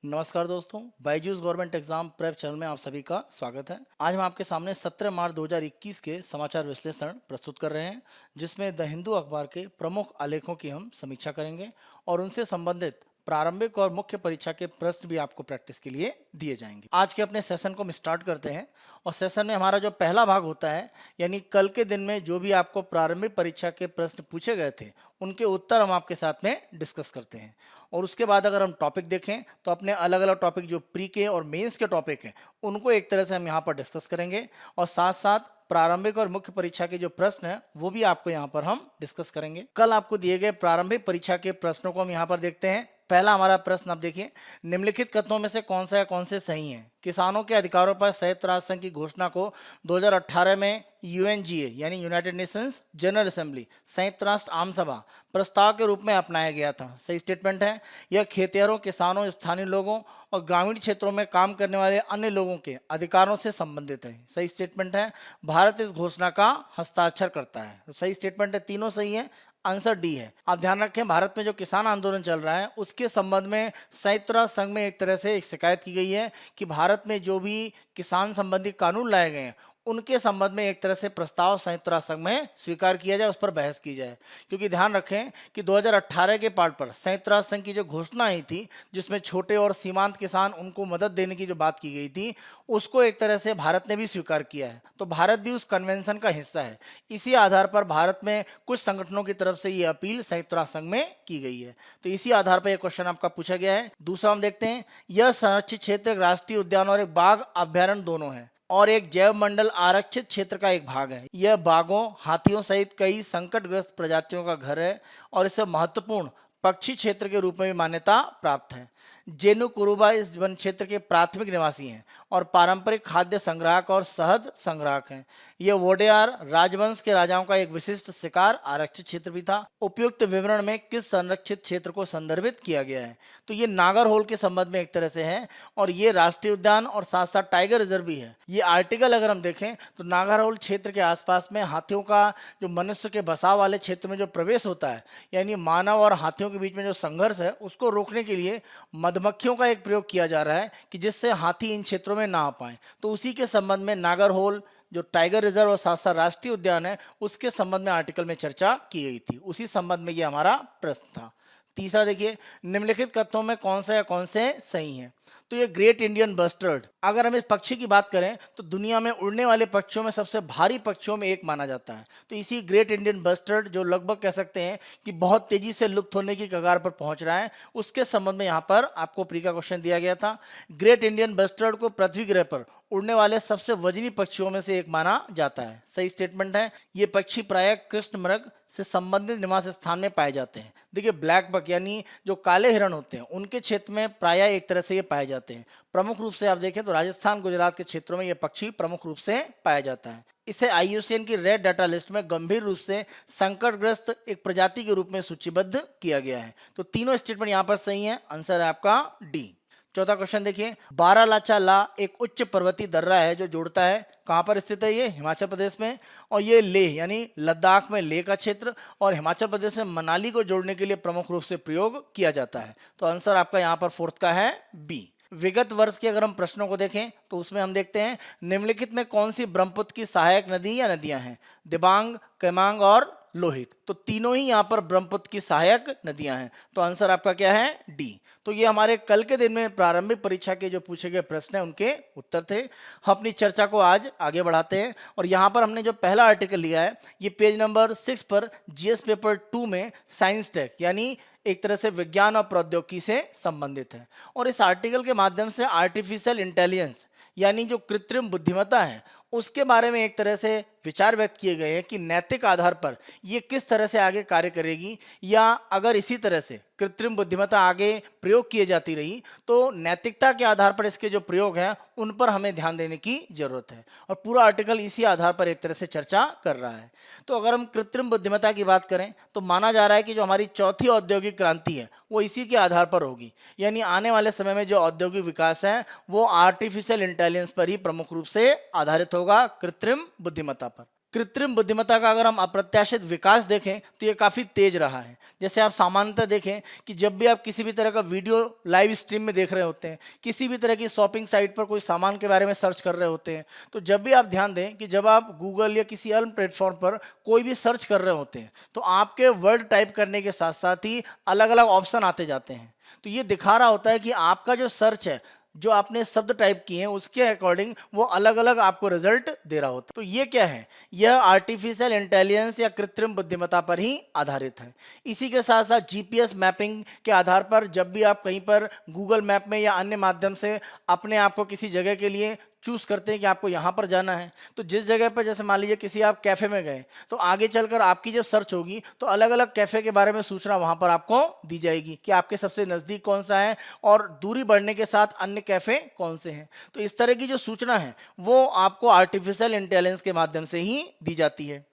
नमस्कार दोस्तों, Byju's government exam prep channel में आप सभी का स्वागत है। आज हम आपके सामने 17 मार्च 2021 के समाचार विश्लेषण प्रस्तुत कर रहे हैं, जिसमें द हिंदू अखबार के प्रमुख आलेखों की हम समीक्षा करेंगे और उनसे संबंधित प्रारंभिक और मुख्य परीक्षा के प्रश्न भी आपको प्रैक्टिस के लिए दिए जाएंगे। आज के अपने सेशन को हम स्टार्ट करते हैं और सेशन में हमारा जो पहला भाग होता है, यानी कल के दिन में जो भी आपको प्रारंभिक परीक्षा के प्रश्न पूछे गए थे उनके उत्तर हम आपके साथ में डिस्कस करते हैं। और उसके बाद अगर हम टॉपिक देखें तो अपने अलग अलग टॉपिक जो प्री के और मेंस के टॉपिक हैं उनको एक तरह से हम यहाँ पर डिस्कस करेंगे और साथ साथ प्रारंभिक और मुख्य परीक्षा के जो प्रश्न हैं वो भी आपको यहाँ पर हम डिस्कस करेंगे। कल आपको दिए गए प्रारंभिक परीक्षा के प्रश्नों को हम यहाँ पर देखते हैं। पहला हमारा प्रश्न आप देखिए, निम्नलिखित कथनों में से कौन सा या कौन से सही हैं? किसानों के अधिकारों पर संयुक्त राष्ट्र संघ की घोषणा को 2018 में यूएनजीए यानी यूनाइटेड नेशंस जनरल असेंबली संयुक्त राष्ट्र आम सभा प्रस्ताव के रूप में अपनाया गया था। सही स्टेटमेंट है। यह खेतिहरों, किसानों, स्थानीय लोगों और ग्रामीण क्षेत्रों में काम करने वाले अन्य लोगों के अधिकारों से संबंधित है। सही स्टेटमेंट है। भारत इस घोषणा का हस्ताक्षर करता है। तो सही स्टेटमेंट है, तीनों सही है। आंसर डी है। आप ध्यान रखें, भारत में जो किसान आंदोलन चल रहा है उसके संबंध में संयुक्त राष्ट्र संघ में एक तरह से एक शिकायत की गई है कि भारत में जो भी किसान संबंधी कानून लाए गए हैं उनके संबंध में एक तरह से प्रस्ताव संयुक्त राष्ट्र संघ में स्वीकार किया जाए, उस पर बहस की जाए। क्योंकि ध्यान रखें कि 2018 के पार्ट पर संयुक्त राष्ट्र संघ की जो घोषणा आई थी जिसमें छोटे और सीमांत किसान उनको मदद देने की जो बात की गई थी उसको एक तरह से भारत ने भी स्वीकार किया है। तो भारत भी उस कन्वेंशन का हिस्सा है। इसी आधार पर भारत में कुछ संगठनों की तरफ से ये अपील संयुक्त राष्ट्र संघ में की गई है। तो इसी आधार पर यह क्वेश्चन आपका पूछा गया है। दूसरा हम देखते हैं, यह संरक्षित क्षेत्र एक राष्ट्रीय उद्यान और एक बाघ अभ्यारण्य दोनों है और एक जैव मंडल आरक्षित क्षेत्र का एक भाग है। यह बाघों, हाथियों सहित कई संकटग्रस्त प्रजातियों का घर है और इसे महत्वपूर्ण पक्षी क्षेत्र के रूप में भी मान्यता प्राप्त है। जेनुकुरुबा इस वन क्षेत्र के प्राथमिक निवासी हैं और पारंपरिक खाद्य संग्राहक और शहद संग्राहक हैं। यह वोडेयार राजवंश के राजाओं का एक विशिष्ट शिकार आरक्षित क्षेत्र भी था। उपयुक्त विवरण में किस संरक्षित क्षेत्र को संदर्भित किया गया है? तो ये नागरहोल के संबंध में एक तरह से है और ये राष्ट्रीय उद्यान और साथ साथ टाइगर रिजर्व भी है। ये आर्टिकल अगर हम देखें तो नागरहोल क्षेत्र के आसपास में हाथियों का जो मनुष्य के बसाव वाले क्षेत्र में जो प्रवेश होता है, यानी मानव और हाथियों के बीच में जो संघर्ष है उसको रोकने के लिए मधुमक्खियों का एक प्रयोग किया जा रहा है कि जिससे हाथी इन क्षेत्रों में ना आ पाए। तो उसी के संबंध में नागरहोल जो टाइगर रिजर्व और साथ साथ राष्ट्रीय उद्यान है उसके संबंध में आर्टिकल में चर्चा की गई थी। उसी संबंध में ये हमारा प्रश्न था। तीसरा देखिए, निम्नलिखित कथनों में कौन सा या कौन से सही है? तो ये ग्रेट इंडियन बस्टर्ड, अगर हम इस पक्षी की बात करें तो दुनिया में उड़ने वाले पक्षियों में सबसे भारी पक्षियों में एक माना जाता है। तो इसी ग्रेट इंडियन बस्टर्ड जो लगभग कह सकते हैं कि बहुत तेजी से लुप्त होने की कगार पर पहुंच रहा है, उसके संबंध में यहाँ पर आपको प्री का क्वेश्चन दिया गया था। ग्रेट इंडियन बस्टर्ड को पृथ्वी ग्रह पर उड़ने वाले सबसे वजनी पक्षियों में से एक माना जाता है। सही स्टेटमेंट है। ये पक्षी प्रायः कृष्ण मृग से संबंधित निवास स्थान में पाए जाते हैं। देखिए, ब्लैक बक यानी जो काले हिरण होते हैं उनके क्षेत्र में प्रायः एक तरह से ये पाए जाते हैं। प्रमुख रूप से आप देखें तो राजस्थान, गुजरात के क्षेत्रों में ये पक्षी प्रमुख रूप से पाया जाता है। इसे IUCN की रेड डाटा लिस्ट में गंभीर रूप से संकटग्रस्त एक प्रजाति के रूप में सूचीबद्ध किया गया है। तो तीनों स्टेटमेंट यहाँ पर सही है। आंसर है आपका डी। चौथा क्वेश्चन देखिए, बारालाचा ला एक उच्च पर्वतीय दर्रा है जो जोड़ता है, कहाँ पर स्थित है? ये हिमाचल प्रदेश में। और ये लेह यानी लद्दाख में लेह का क्षेत्र और हिमाचल प्रदेश में मनाली को जोड़ने के लिए प्रमुख रूप से प्रयोग किया जाता है। तो आंसर आपका यहाँ पर फोर्थ का है बी। विगत वर्ष के अगर हम प्रश्नों को देखें तो उसमें हम देखते हैं, निम्नलिखित में कौन सी ब्रह्मपुत्र की सहायक नदी या नदियां हैं? दिबांग, केमांग और लोहित। तो तीनों ही यहाँ पर ब्रह्मपुत्र की सहायक नदियां हैं। तो आंसर आपका क्या है? डी। तो ये हमारे कल के दिन में प्रारंभिक परीक्षा के जो पूछे गए प्रश्न हैं उनके उत्तर थे। हम अपनी चर्चा को आज आगे बढ़ाते हैं और यहाँ पर हमने जो पहला आर्टिकल लिया है ये पेज नंबर 6 पर GS पेपर 2 में साइंस टेक यानी एक तरह से विज्ञान और प्रौद्योगिकी से संबंधित है। और इस आर्टिकल के माध्यम से आर्टिफिशियल इंटेलिजेंस यानी जो कृत्रिम बुद्धिमत्ता है उसके बारे में एक तरह से विचार व्यक्त किए गए हैं कि नैतिक आधार पर ये किस तरह से आगे कार्य करेगी, या अगर इसी तरह से कृत्रिम बुद्धिमत्ता आगे प्रयोग किए जाती रही तो नैतिकता के आधार पर इसके जो प्रयोग हैं उन पर हमें ध्यान देने की जरूरत है। और पूरा आर्टिकल इसी आधार पर एक तरह से चर्चा कर रहा है। तो अगर हम कृत्रिम बुद्धिमत्ता की बात करें तो माना जा रहा है कि जो हमारी चौथी औद्योगिक क्रांति है वो इसी के आधार पर होगी, यानी आने वाले समय में जो औद्योगिक विकास है वो आर्टिफिशियल इंटेलिजेंस पर ही प्रमुख रूप से आधारित होगा, कृत्रिम बुद्धिमत्ता पर। कृत्रिम बुद्धिमत्ता का अगर हम अप्रत्याशित विकास देखें तो ये काफ़ी तेज रहा है। जैसे आप सामान्यतः देखें कि जब भी आप किसी भी तरह का वीडियो लाइव स्ट्रीम में देख रहे होते हैं, किसी भी तरह की शॉपिंग साइट पर कोई सामान के बारे में सर्च कर रहे होते हैं, तो जब भी आप ध्यान दें कि जब आप गूगल या किसी अन्य प्लेटफॉर्म पर कोई भी सर्च कर रहे होते हैं तो आपके वर्ड टाइप करने के साथ साथ ही अलग अलग ऑप्शन आते जाते हैं। तो ये दिखा रहा होता है कि आपका जो सर्च है, जो आपने शब्द टाइप किए हैं उसके अकॉर्डिंग वो अलग अलग आपको रिजल्ट दे रहा होता है। तो ये क्या है? यह आर्टिफिशियल इंटेलिजेंस या कृत्रिम बुद्धिमत्ता पर ही आधारित है। इसी के साथ साथ जीपीएस मैपिंग के आधार पर जब भी आप कहीं पर गूगल मैप में या अन्य माध्यम से अपने आप को किसी जगह के लिए चूज करते हैं कि आपको यहाँ पर जाना है, तो जिस जगह पर जैसे मान लीजिए किसी आप कैफे में गए तो आगे चलकर आपकी जब सर्च होगी तो अलग अलग कैफे के बारे में सूचना वहां पर आपको दी जाएगी कि आपके सबसे नजदीक कौन सा है और दूरी बढ़ने के साथ अन्य कैफे कौन से हैं। तो इस तरह की जो सूचना है वो आपको आर्टिफिशियल इंटेलिजेंस के माध्यम से ही दी जाती है।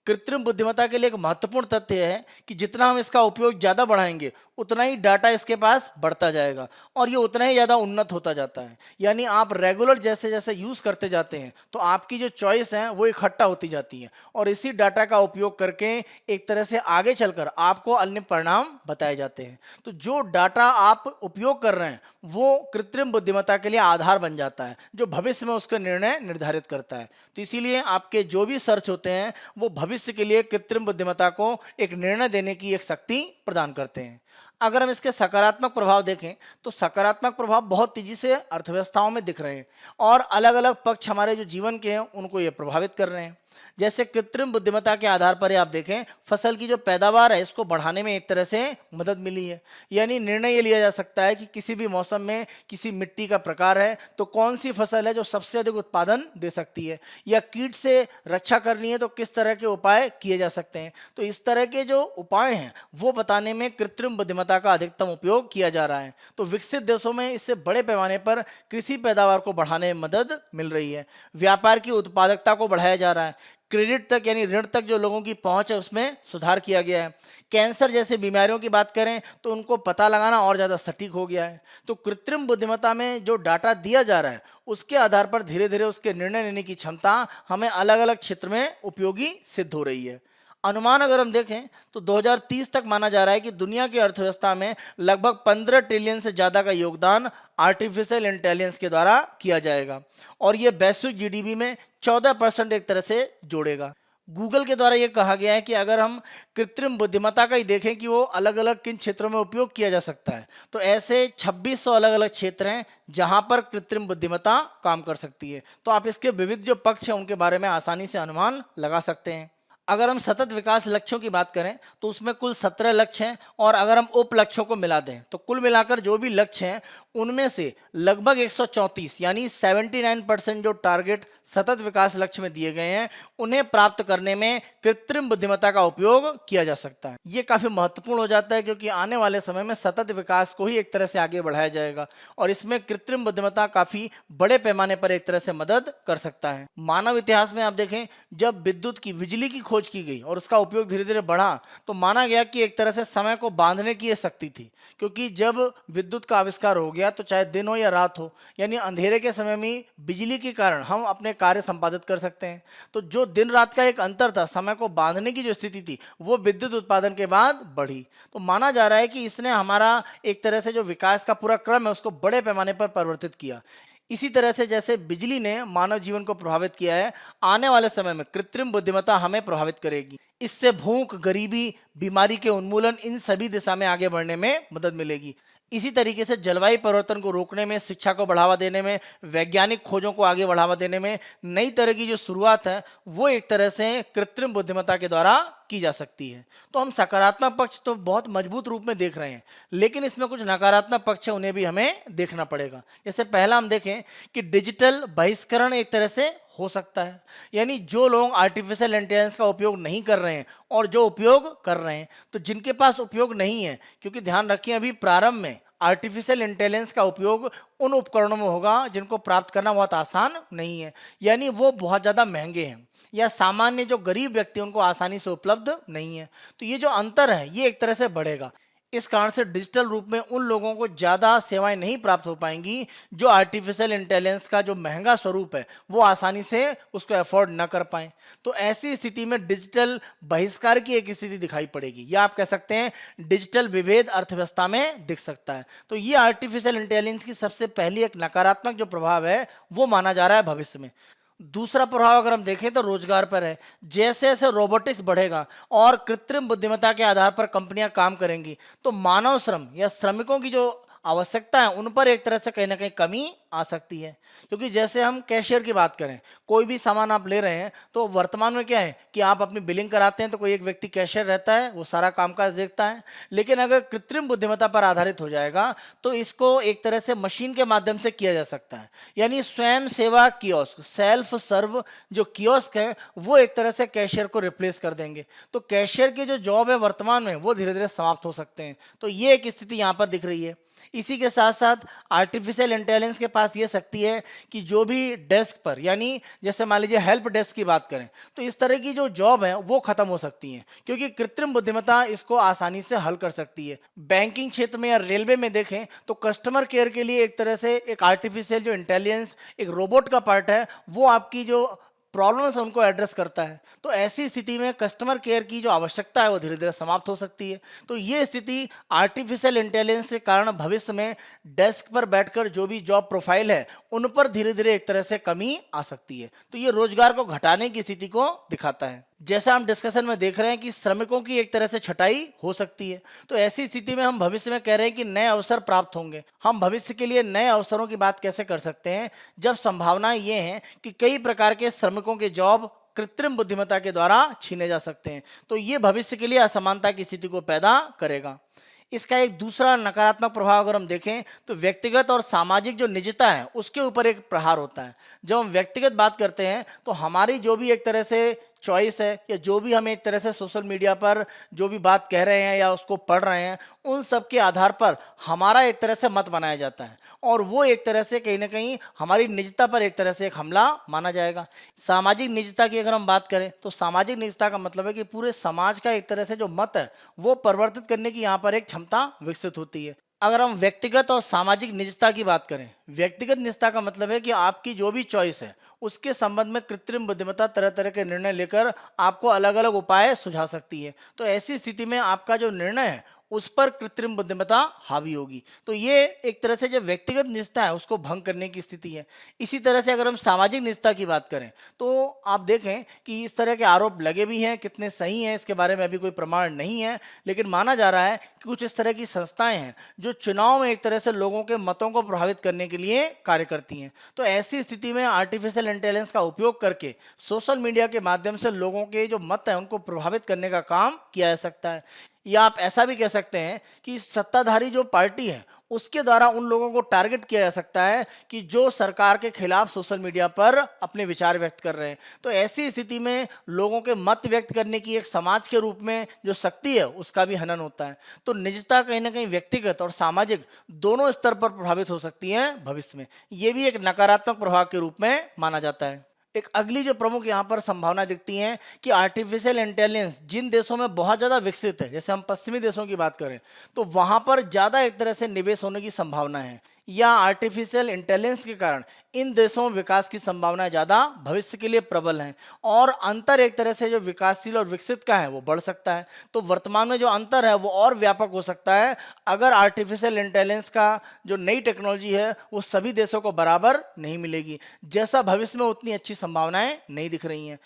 कृत्रिम बुद्धिमत्ता के लिए एक महत्वपूर्ण तथ्य है कि जितना हम इसका उपयोग ज़्यादा बढ़ाएंगे उतना ही डाटा इसके पास बढ़ता जाएगा और ये उतना ही ज़्यादा उन्नत होता जाता है। यानी आप रेगुलर जैसे जैसे यूज़ करते जाते हैं तो आपकी जो चॉइस है वो इकट्ठा होती जाती है और इसी डाटा का उपयोग करके एक तरह से आगे चलकर आपको अन्य परिणाम बताए जाते हैं। तो जो डाटा आप उपयोग कर रहे हैं वो कृत्रिम बुद्धिमत्ता के लिए आधार बन जाता है जो भविष्य में उसके निर्णय निर्धारित करता है। तो इसीलिए आपके जो भी सर्च होते हैं वो भविष्य के लिए कृत्रिम बुद्धिमत्ता को एक निर्णय देने की एक शक्ति प्रदान करते हैं। अगर हम इसके सकारात्मक प्रभाव देखें तो सकारात्मक प्रभाव बहुत तेजी से अर्थव्यवस्थाओं में दिख रहे हैं और अलग अलग पक्ष हमारे जो जीवन के हैं उनको ये प्रभावित कर रहे हैं। जैसे कृत्रिम बुद्धिमत्ता के आधार पर आप देखें फसल की जो पैदावार है इसको बढ़ाने में एक तरह से मदद मिली है। यानी निर्णय ये लिया जा सकता है कि किसी भी मौसम में किसी मिट्टी का प्रकार है तो कौन सी फसल है जो सबसे अधिक उत्पादन दे सकती है, या कीट से रक्षा करनी है तो किस तरह के उपाय किए जा सकते हैं। तो इस तरह के जो उपाय हैं वो बताने में कृत्रिम बुद्धिमत्ता का अधिकतम उपयोग किया जा रहा है। तो विकसित देशों में इससे बड़े पैमाने पर कृषि पैदावार को बढ़ाने में मदद मिल रही है। व्यापार की उत्पादकता को बढ़ाया जा रहा है। क्रेडिट तक यानी ऋण तक जो लोगों की पहुंच है उसमें सुधार किया गया है। कैंसर जैसे बीमारियों की बात करें तो उनको पता लगाना और ज़्यादा सटीक हो गया है। तो कृत्रिम बुद्धिमत्ता में जो डाटा दिया जा रहा है उसके आधार पर धीरे धीरे उसके निर्णय लेने की क्षमता हमें अलग अलग क्षेत्र में उपयोगी सिद्ध हो रही है। अनुमान अगर हम देखें तो 2030 तक माना जा रहा है कि दुनिया की अर्थव्यवस्था में लगभग 15 ट्रिलियन से ज़्यादा का योगदान आर्टिफिशियल इंटेलिजेंस के द्वारा किया जाएगा और ये वैश्विक जीडीपी में 14% एक तरह से जोड़ेगा। गूगल के द्वारा ये कहा गया है कि अगर हम कृत्रिम बुद्धिमत्ता का ही देखें कि वो अलग अलग किन क्षेत्रों में उपयोग किया जा सकता है तो ऐसे 2600 अलग अलग क्षेत्र हैं जहां पर कृत्रिम बुद्धिमत्ता काम कर सकती है। तो आप इसके विविध जो पक्ष हैं उनके बारे में आसानी से अनुमान लगा सकते हैं। अगर हम सतत विकास लक्ष्यों की बात करें तो उसमें कुल 17 लक्ष्य हैं और अगर हम उप लक्ष्यों को मिला दें तो कुल मिलाकर जो भी लक्ष्य हैं उनमें से लगभग 134 यानी 79% जो टारगेट सतत विकास लक्ष्य में दिए गए हैं उन्हें प्राप्त करने में कृत्रिम बुद्धिमत्ता का उपयोग किया जा सकता है। ये काफी महत्वपूर्ण हो जाता है क्योंकि आने वाले समय में सतत विकास को ही एक तरह से आगे बढ़ाया जाएगा और इसमें कृत्रिम बुद्धिमत्ता काफी बड़े पैमाने पर एक तरह से मदद कर सकता है। मानव इतिहास में आप देखें जब विद्युत की बिजली की खोज की गई और उसका उपयोग धीरे धीरे बढ़ा तो माना गया कि एक तरह से समय को बांधने की यह शक्ति थी, क्योंकि जब विद्युत का आविष्कार हो गया तो चाहे दिन हो या रात हो यानी अंधेरे के समय में बिजली के कारण हम अपने कार्य संपादित कर सकते हैं। तो जो दिन रात का एक अंतर था, समय को बांधने की जो स्थिति थी वो विद्युत उत्पादन के बाद बढ़ी। तो माना जा रहा है कि इसने हमारा एक तरह से जो विकास का पूरा क्रम है उसको बड़े पैमाने पर परिवर्तित किया। इसी तरह से जैसे बिजली ने मानव जीवन को प्रभावित किया है, आने वाले समय में कृत्रिम बुद्धिमत्ता हमें प्रभावित करेगी। इससे भूख, गरीबी, बीमारी के उन्मूलन इन सभी दिशा में आगे बढ़ने में मदद मिलेगी। इसी तरीके से जलवायु परिवर्तन को रोकने में, शिक्षा को बढ़ावा देने में, वैज्ञानिक खोजों को आगे बढ़ावा देने में नई तरह की जो शुरुआत है वो एक तरह से कृत्रिम बुद्धिमत्ता के द्वारा की जा सकती है। तो हम सकारात्मक पक्ष तो बहुत मजबूत रूप में देख रहे हैं, लेकिन इसमें कुछ नकारात्मक पक्ष है उन्हें भी हमें देखना पड़ेगा। जैसे पहला हम देखें कि डिजिटल बहिष्करण एक तरह से हो सकता है, यानी जो लोग आर्टिफिशियल इंटेलिजेंस का उपयोग नहीं कर रहे हैं और जो उपयोग कर रहे हैं, तो जिनके पास उपयोग नहीं है, क्योंकि ध्यान रखिए अभी प्रारंभ में आर्टिफिशियल इंटेलिजेंस का उपयोग उन उपकरणों में होगा जिनको प्राप्त करना बहुत आसान नहीं है, यानी वो बहुत ज़्यादा महंगे हैं या सामान्य जो गरीब व्यक्ति उनको आसानी से उपलब्ध नहीं है। तो ये जो अंतर है ये एक तरह से बढ़ेगा। इस कारण से डिजिटल रूप में उन लोगों को ज़्यादा सेवाएं नहीं प्राप्त हो पाएंगी जो आर्टिफिशियल इंटेलिजेंस का जो महंगा स्वरूप है वो आसानी से उसको अफोर्ड ना कर पाए। तो ऐसी स्थिति में डिजिटल बहिष्कार की एक स्थिति दिखाई पड़ेगी, या आप कह सकते हैं डिजिटल विभेद अर्थव्यवस्था में दिख सकता है। तो ये आर्टिफिशियल इंटेलिजेंस की सबसे पहली एक नकारात्मक जो प्रभाव है वो माना जा रहा है भविष्य में। दूसरा प्रभाव अगर हम देखें तो रोजगार पर है। जैसे जैसे रोबोटिक्स बढ़ेगा और कृत्रिम बुद्धिमत्ता के आधार पर कंपनियां काम करेंगी तो मानव श्रम या श्रमिकों की जो आवश्यकता है उन पर एक तरह से कहीं ना कहीं कमी आ सकती है। क्योंकि जैसे हम कैशियर की बात करें, कोई भी सामान आप ले रहे हैं तो वर्तमान में क्या है कि आप अपनी बिलिंग कराते हैं तो कोई एक व्यक्ति कैशियर रहता है, वो सारा कामकाज देखता है। लेकिन अगर कृत्रिम बुद्धिमत्ता पर आधारित हो जाएगा तो इसको एक तरह से मशीन के माध्यम से किया जा सकता है, यानी स्वयं सेवा कियोस्क, सेल्फ सर्व जो कियोस्क है वो एक तरह से कैशियर को रिप्लेस कर देंगे। तो कैशियर की जो जॉब है वर्तमान में वो धीरे धीरे समाप्त हो सकते हैं। तो ये एक स्थिति यहाँ पर दिख रही है। इसी के साथ साथ आर्टिफिशियल इंटेलिजेंस के पास ये शक्ति है कि जो भी डेस्क पर, यानी जैसे मान लीजिए हेल्प डेस्क की बात करें, तो इस तरह की जो जॉब है वो खत्म हो सकती है क्योंकि कृत्रिम बुद्धिमत्ता इसको आसानी से हल कर सकती है। बैंकिंग क्षेत्र में या रेलवे में देखें तो कस्टमर केयर के लिए एक तरह से एक आर्टिफिशियल जो इंटेलिजेंस एक रोबोट का पार्ट है वो आपकी जो प्रॉब्लम्स है उनको एड्रेस करता है। तो ऐसी स्थिति में कस्टमर केयर की जो आवश्यकता है वो धीरे धीरे समाप्त हो सकती है। तो ये स्थिति आर्टिफिशियल इंटेलिजेंस के कारण भविष्य में डेस्क पर बैठकर जो भी जॉब प्रोफाइल है उन पर धीरे धीरे एक तरह से कमी आ सकती है। तो ये रोजगार को घटाने की स्थिति को दिखाता है। जैसा हम डिस्कशन में देख रहे हैं कि श्रमिकों की एक तरह से छटाई हो सकती है। तो ऐसी स्थिति में हम भविष्य में कह रहे हैं कि नए अवसर प्राप्त होंगे। हम भविष्य के लिए नए अवसरों की बात कैसे कर सकते हैं जब संभावनाएं ये हैं कि कई प्रकार के श्रमिकों के जॉब कृत्रिम बुद्धिमत्ता के द्वारा छीने जा सकते हैं। तो ये भविष्य के लिए असमानता की स्थिति को पैदा करेगा। इसका एक दूसरा नकारात्मक प्रभाव अगर हम देखें तो व्यक्तिगत और सामाजिक जो निजता है उसके ऊपर एक प्रहार होता है। जब हम व्यक्तिगत बात करते हैं तो हमारी जो भी एक तरह से चॉइस है या जो भी हम एक तरह से सोशल मीडिया पर जो भी बात कह रहे हैं या उसको पढ़ रहे हैं उन सब के आधार पर हमारा एक तरह से मत बनाया जाता है और वो एक तरह से कहीं ना कहीं हमारी निजता पर एक तरह से एक हमला माना जाएगा। सामाजिक निजता की अगर हम बात करें तो सामाजिक निजता का मतलब है कि पूरे समाज का एक तरह से जो मत है वो परिवर्तित करने की यहाँ पर एक क्षमता विकसित होती है। अगर हम व्यक्तिगत और सामाजिक निजता की बात करें, व्यक्तिगत निजता का मतलब है कि आपकी जो भी चॉइस है उसके संबंध में कृत्रिम बुद्धिमत्ता तरह तरह के निर्णय लेकर आपको अलग अलग उपाय सुझा सकती है। तो ऐसी स्थिति में आपका जो निर्णय है उस पर कृत्रिम बुद्धिमत्ता हावी होगी। तो ये एक तरह से जो व्यक्तिगत निजता है उसको भंग करने की स्थिति है। इसी तरह से अगर हम सामाजिक निजता की बात करें तो आप देखें कि इस तरह के आरोप लगे भी हैं, कितने सही हैं इसके बारे में अभी कोई प्रमाण नहीं है, लेकिन माना जा रहा है कि कुछ इस तरह की संस्थाएं हैं जो चुनाव में एक तरह से लोगों के मतों को प्रभावित करने के लिए कार्य करती हैं। तो ऐसी स्थिति में आर्टिफिशियल इंटेलिजेंस का उपयोग करके सोशल मीडिया के माध्यम से लोगों के जो मत है उनको प्रभावित करने का काम किया जा सकता है। या आप ऐसा भी कह सकते हैं कि सत्ताधारी जो पार्टी है उसके द्वारा उन लोगों को टारगेट किया जा सकता है कि जो सरकार के खिलाफ सोशल मीडिया पर अपने विचार व्यक्त कर रहे हैं। तो ऐसी स्थिति में लोगों के मत व्यक्त करने की एक समाज के रूप में जो शक्ति है उसका भी हनन होता है। तो निजता कहीं ना कहीं व्यक्तिगत और सामाजिक दोनों स्तर पर प्रभावित हो सकती है भविष्य में। ये भी एक नकारात्मक प्रभाव के रूप में माना जाता है। एक अगली जो प्रमुख यहाँ पर संभावना दिखती है कि आर्टिफिशियल इंटेलिजेंस जिन देशों में बहुत ज़्यादा विकसित है, जैसे हम पश्चिमी देशों की बात करें तो वहाँ पर ज़्यादा एक तरह से निवेश होने की संभावना है, या आर्टिफिशियल इंटेलिजेंस के कारण इन देशों में विकास की संभावना ज़्यादा भविष्य के लिए प्रबल है और अंतर एक तरह से जो विकासशील और विकसित का है वो बढ़ सकता है। तो वर्तमान में जो अंतर है वो और व्यापक हो सकता है अगर आर्टिफिशियल इंटेलिजेंस का जो नई टेक्नोलॉजी है वो सभी देशों को बराबर नहीं मिलेगी, जैसा भविष्य में उतनी अच्छी संभावनाएं नहीं दिख रही हैं।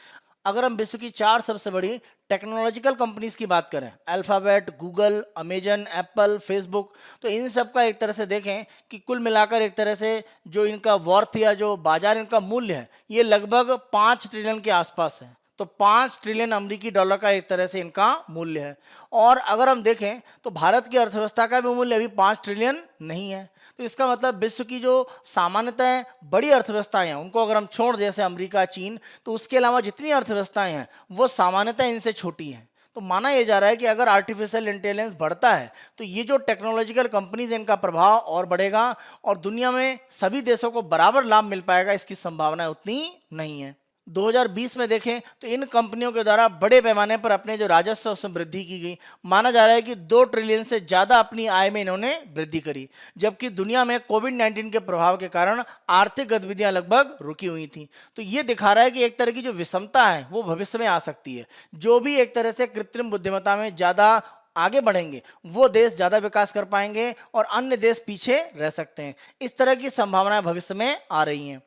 अगर हम विश्व की 4 सबसे बड़ी टेक्नोलॉजिकल कंपनीज की बात करें, alphabet, Google, Amazon, Apple, Facebook, तो इन सब का एक तरह से देखें कि कुल मिलाकर एक तरह से जो इनका वर्थ या जो बाजार इनका मूल्य है ये लगभग 5 ट्रिलियन के आसपास है। तो 5 ट्रिलियन अमेरिकी डॉलर का एक तरह से इनका मूल्य है। और अगर हम देखें तो भारत की अर्थव्यवस्था का भी मूल्य अभी 5 ट्रिलियन नहीं है। तो इसका मतलब विश्व की जो सामान्यतः बड़ी अर्थव्यवस्थाएं हैं उनको अगर हम छोड़ दें, जैसे अमेरिका, चीन, तो उसके अलावा जितनी अर्थव्यवस्थाएं हैं वो सामान्यतः इनसे छोटी हैं। तो माना यह जा रहा है कि अगर आर्टिफिशियल इंटेलिजेंस बढ़ता है तो ये जो टेक्नोलॉजिकल कंपनीज हैं इनका प्रभाव और बढ़ेगा और दुनिया में सभी देशों को बराबर लाभ मिल पाएगा, इसकी संभावना उतनी नहीं है। 2020 में देखें तो इन कंपनियों के द्वारा बड़े पैमाने पर अपने जो राजस्व उसमें वृद्धि की गई। माना जा रहा है कि 2 ट्रिलियन से ज़्यादा अपनी आय में इन्होंने वृद्धि करी, जबकि दुनिया में कोविड-19 के प्रभाव के कारण आर्थिक गतिविधियां लगभग रुकी हुई थी। तो ये दिखा रहा है कि एक तरह की जो विषमता है वो भविष्य में आ सकती है। जो भी एक तरह से कृत्रिम बुद्धिमत्ता में ज़्यादा आगे बढ़ेंगे वो देश ज़्यादा विकास कर पाएंगे और अन्य देश पीछे रह सकते हैं। इस तरह की संभावनाएं भविष्य में आ रही हैं।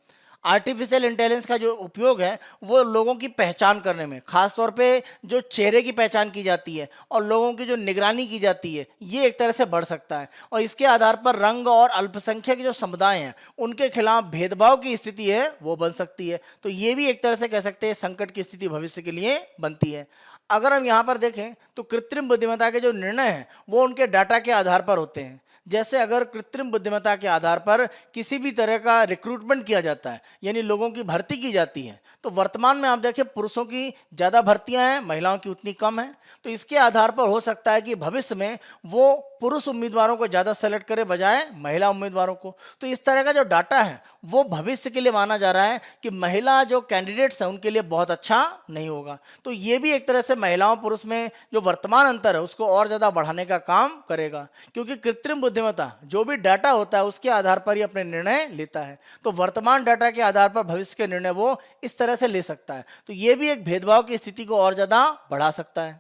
आर्टिफिशियल इंटेलिजेंस का जो उपयोग है वो लोगों की पहचान करने में, खासतौर पे जो चेहरे की पहचान की जाती है और लोगों की जो निगरानी की जाती है, ये एक तरह से बढ़ सकता है और इसके आधार पर रंग और अल्पसंख्यक जो समुदाय हैं उनके खिलाफ भेदभाव की स्थिति है वो बन सकती है। तो ये भी एक तरह से कह सकते हैं संकट की स्थिति भविष्य के लिए बनती है। अगर हम यहाँ पर देखें तो कृत्रिम बुद्धिमत्ता के जो निर्णय हैं वो उनके डाटा के आधार पर होते हैं। जैसे अगर कृत्रिम बुद्धिमत्ता के आधार पर किसी भी तरह का रिक्रूटमेंट किया जाता है, यानी लोगों की भर्ती की जाती है, तो वर्तमान में आप देखें पुरुषों की ज़्यादा भर्तियां हैं, महिलाओं की उतनी कम है। तो इसके आधार पर हो सकता है कि भविष्य में वो पुरुष उम्मीदवारों को ज़्यादा सेलेक्ट करे बजाय महिला उम्मीदवारों को। तो इस तरह का जो डाटा है वो भविष्य के लिए माना जा रहा है कि महिला जो कैंडिडेट्स हैं उनके लिए बहुत अच्छा नहीं होगा। तो ये भी एक तरह से महिलाओं पुरुष में जो वर्तमान अंतर है उसको और ज़्यादा बढ़ाने का काम करेगा, क्योंकि कृत्रिम बुद्धिमत्ता जो भी डाटा होता है उसके आधार पर ही अपने निर्णय लेता है। तो वर्तमान डाटा के आधार पर भविष्य के निर्णय वो इस तरह से ले सकता है। तो ये भी एक भेदभाव की स्थिति को और ज़्यादा बढ़ा सकता है।